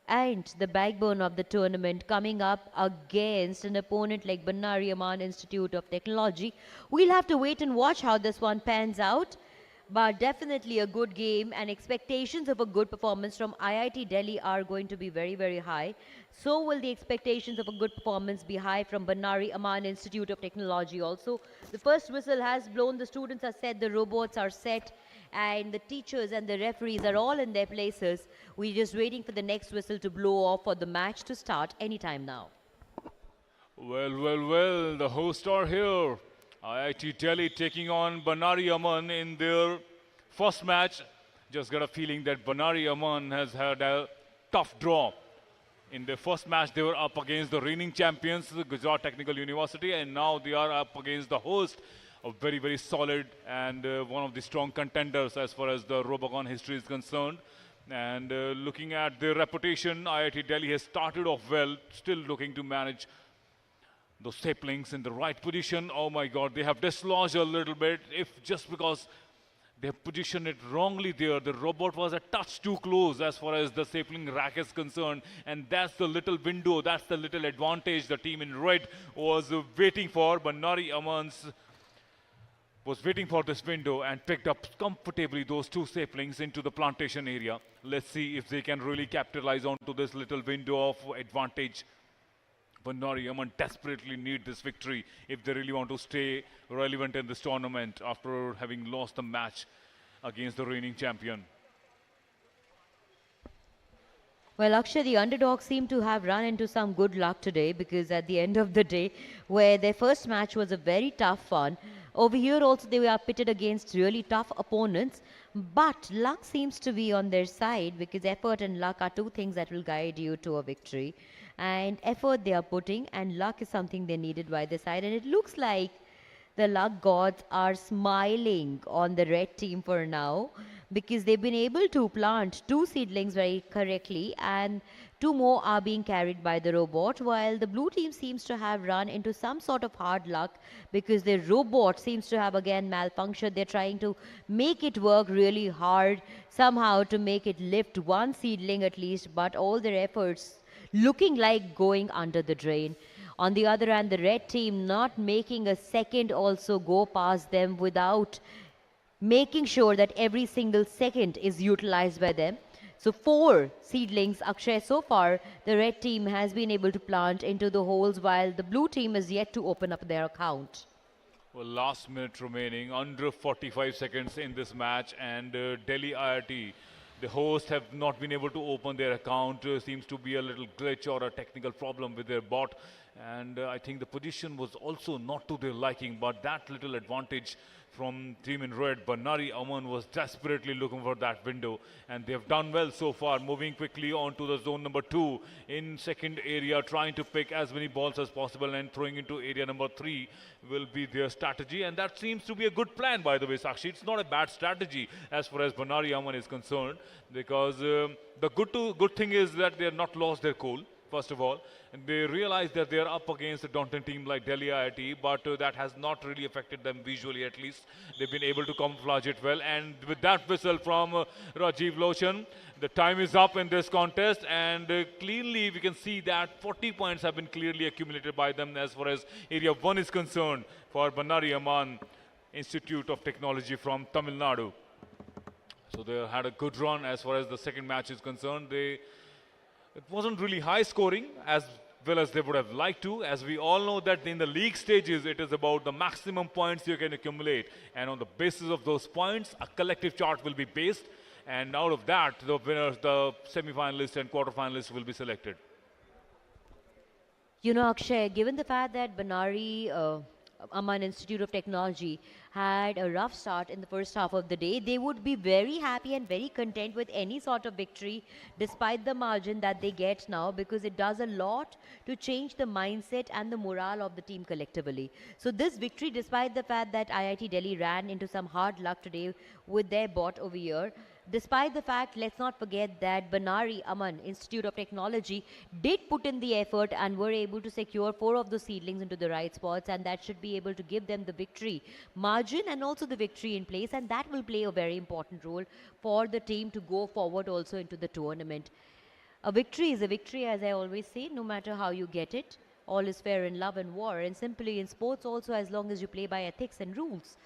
and the backbone of the tournament coming up against an opponent like Banari Amman Institute of Technology. We'll have to wait and watch how this one pans out. But definitely a good game, and expectations of a good performance from IIT Delhi are going to be very, very high. So will the expectations of a good performance be high from Banari Amman Institute of Technology also. The first whistle has blown, the students are set, the robots are set, and the teachers and the referees are all in their places. We're just waiting for the next whistle to blow off for the match to start anytime now. Well, the hosts are here. IIT Delhi taking on Banari Amman in their first match. Just got a feeling that Banari Amman has had a tough draw. In their first match, they were up against the reigning champions, Gujarat Technical University, and now they are up against the host, a very, very solid and one of the strong contenders as far as the Robocon history is concerned. And looking at their reputation, IIT Delhi has started off well, still looking to manage those saplings in the right position. Oh my God, they have dislodged a little bit. If just because they have positioned it wrongly there, the robot was a touch too close as far as the sapling rack is concerned. And that's the little window, that's the little advantage the team in red was waiting for. Banari Amman's was waiting for this window and picked up comfortably those two saplings into the plantation area. Let's see if they can really capitalize onto this little window of advantage. Banari Amman desperately need this victory if they really want to stay relevant in this tournament after having lost the match against the reigning champion. Well, Akshay, the underdogs seem to have run into some good luck today, because at the end of the day, where their first match was a very tough one, over here also they were pitted against really tough opponents, but luck seems to be on their side, because effort and luck are two things that will guide you to a victory. And effort they are putting, and luck is something they needed by their side, and it looks like the luck gods are smiling on the red team for now, because they've been able to plant two seedlings very correctly, and two more are being carried by the robot, while the blue team seems to have run into some sort of hard luck, because their robot seems to have again malfunctioned. They're trying to make it work really hard somehow to make it lift one seedling at least, but all their efforts looking like going under the drain. On the other hand, the red team not making a second also go past them without making sure that every single second is utilized by them. So 4 seedlings, Akshay, so far the red team has been able to plant into the holes, while the blue team is yet to open up their account. Well, last minute remaining, under 45 seconds in this match, and Delhi IIT, The hosts have not been able to open their account. Seems to be a little glitch or a technical problem with their bot. And I think the position was also not to their liking, but that little advantage from team in red, Banari Aman was desperately looking for that window, and they have done well so far, moving quickly on to the zone number 2 in second area, trying to pick as many balls as possible and throwing into area number 3 will be their strategy, and that seems to be a good plan, by the way, Sakshi. It's not a bad strategy as far as Banari Aman is concerned, because the good thing is that they have not lost their cool. First of all, and they realize that they are up against a daunting team like Delhi IIT, but that has not really affected them visually at least. They've been able to camouflage it well, and with that whistle from Rajiv Loshan, the time is up in this contest, and cleanly we can see that 40 points have been clearly accumulated by them as far as Area 1 is concerned for Banari Aman Institute of Technology from Tamil Nadu. So they had a good run as far as the second match is concerned. It wasn't really high scoring as well as they would have liked to. As we all know that in the league stages, it is about the maximum points you can accumulate. And on the basis of those points, a collective chart will be based. And out of that, the winners, the semi-finalists and quarter-finalists will be selected. You know, Akshay, given the fact that Banari Aman Institute of Technology had a rough start in the first half of the day, they would be very happy and very content with any sort of victory despite the margin that they get now, because it does a lot to change the mindset and the morale of the team collectively. So this victory, despite the fact that IIT Delhi ran into some hard luck today with their bot over here, despite the fact, let's not forget that Banari Aman Institute of Technology did put in the effort and were able to secure 4 of the seedlings into the right spots, and that should be able to give them the victory margin and also the victory in place, and that will play a very important role for the team to go forward also into the tournament. A victory is a victory, as I always say, no matter how you get it. All is fair in love and war, and simply in sports also, as long as you play by ethics and rules.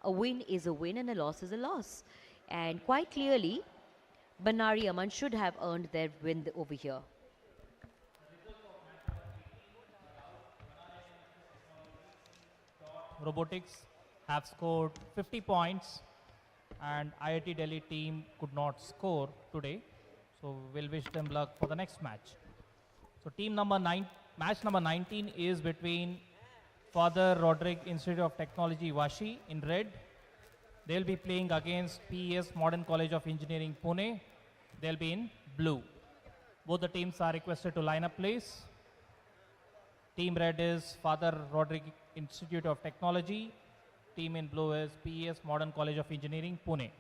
A win is a win and a loss is a loss. And quite clearly, Banari Aman should have earned their win over here. Robotics have scored 50 points, and IIT Delhi team could not score today. So we'll wish them luck for the next match. So match number 19 is between Father Roderick Institute of Technology Vashi in red. They'll be playing against PES Modern College of Engineering Pune. They'll be in blue. Both the teams are requested to line up, please. Team red is Father Roderick Institute of Technology. Team in blue is PES Modern College of Engineering Pune.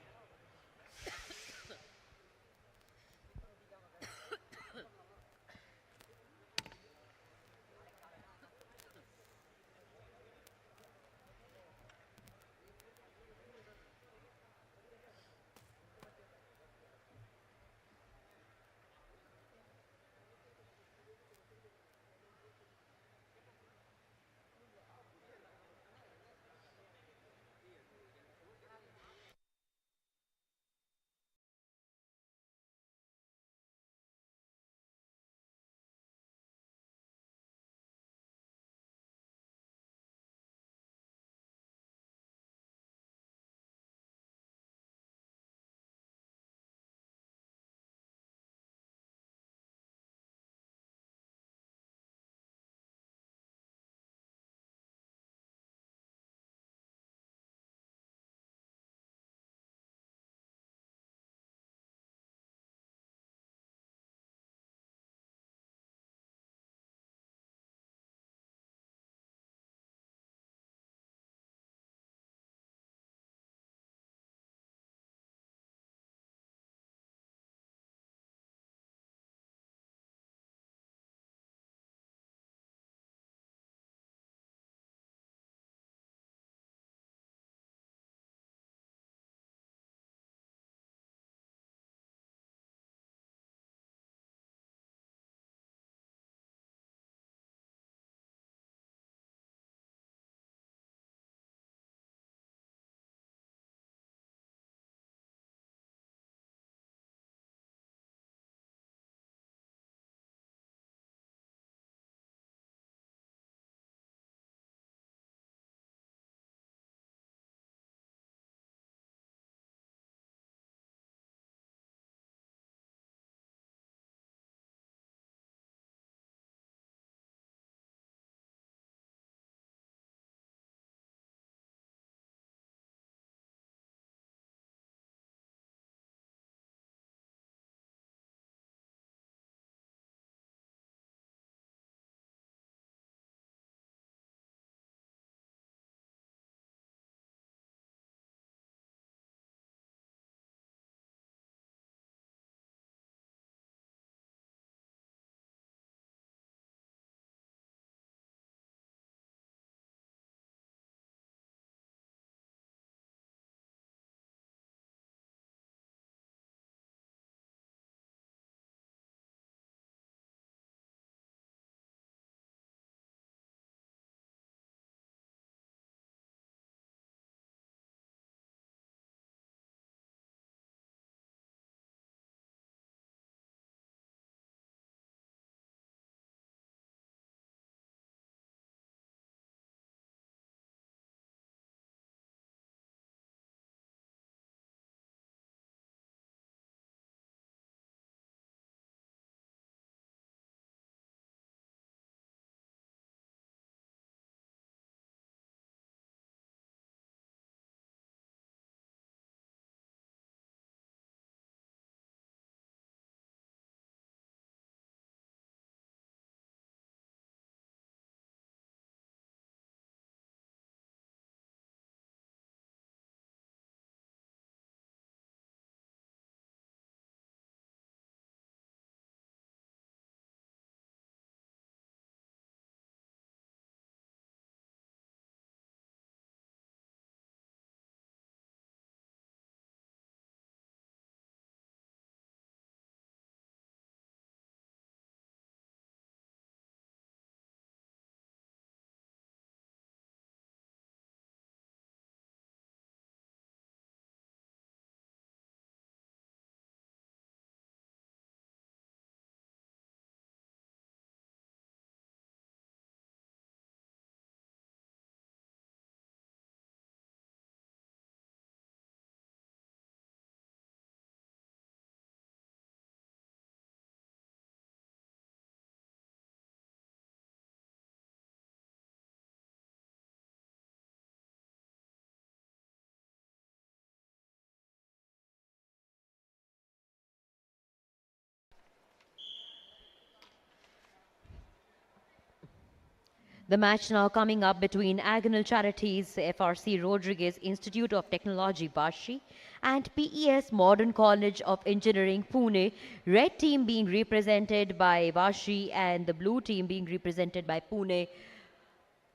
The match now coming up between Agonal Charities FRC Rodriguez Institute of Technology Vashi and PES Modern College of Engineering Pune. Red team being represented by Vashi and the blue team being represented by Pune.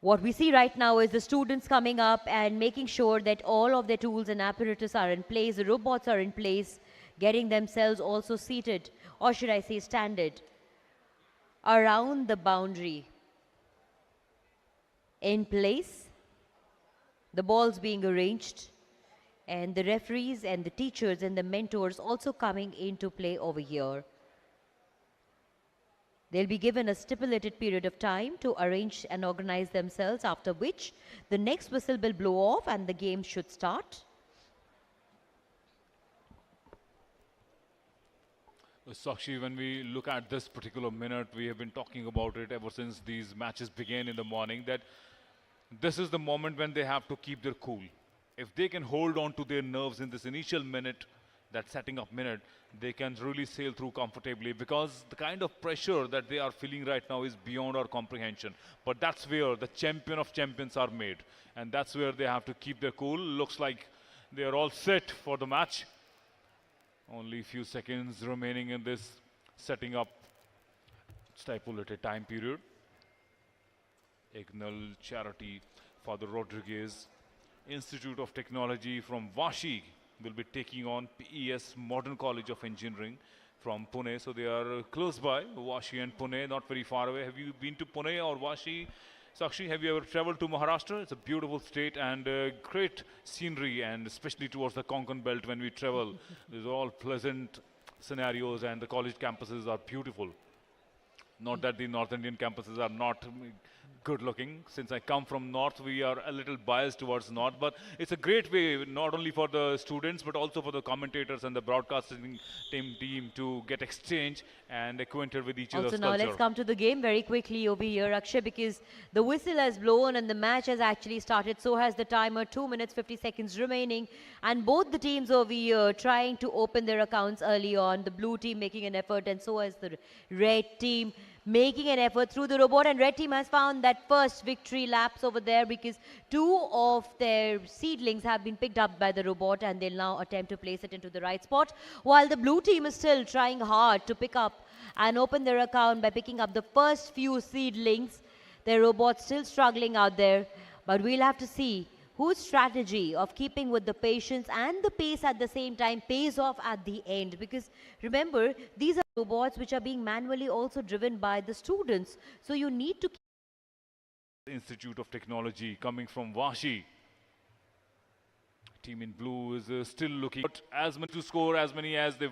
What we see right now is the students coming up and making sure that all of their tools and apparatus are in place, the robots are in place, getting themselves also seated, or should I say standard, around the boundary. In place, the balls being arranged, and the referees and the teachers and the mentors also coming into play over here. They'll be given a stipulated period of time to arrange and organize themselves, after which the next whistle will blow off and the game should start. Sakshi, when we look at this particular minute, we have been talking about it ever since these matches began in the morning, that this is the moment when they have to keep their cool. If they can hold on to their nerves in this initial minute, that setting up minute, they can really sail through comfortably, because the kind of pressure that they are feeling right now is beyond our comprehension. But that's where the champion of champions are made, and that's where they have to keep their cool. Looks like they are all set for the match. Only a few seconds remaining in this setting up stipulated time period. Agonal Charity, Father Rodriguez Institute of Technology from Vashi will be taking on PES Modern College of Engineering from Pune. So they are close by, Vashi and Pune, not very far away. Have you been to Pune or Vashi? Sakshi, have you ever traveled to Maharashtra? It's a beautiful state and great scenery, and especially towards the Konkan belt when we travel. These are all pleasant scenarios and the college campuses are beautiful. Not that the North Indian campuses are not good looking. Since I come from North, we are a little biased towards North, but it's a great way not only for the students but also for the commentators and the broadcasting team to get exchange and acquainted with each other's Also now culture. let's come to the game very quickly over here, Akshay, because the whistle has blown and the match has actually started. So has the timer, 2 minutes 50 seconds remaining, and both the teams over here trying to open their accounts early on. The blue team making an effort, and so has the red team making an effort through the robot, and red team has found that first victory laps over there, because 2 of their seedlings have been picked up by the robot and they'll now attempt to place it into the right spot, while the blue team is still trying hard to pick up and open their account by picking up the first few seedlings. Their robot's still struggling out there, but we'll have to see whose strategy of keeping with the patience and the pace at the same time pays off at the end. Because remember, these are robots which are being manually also driven by the students. So you need to keep Institute of Technology coming from Vashi. Team in blue is still looking as many to score as many as they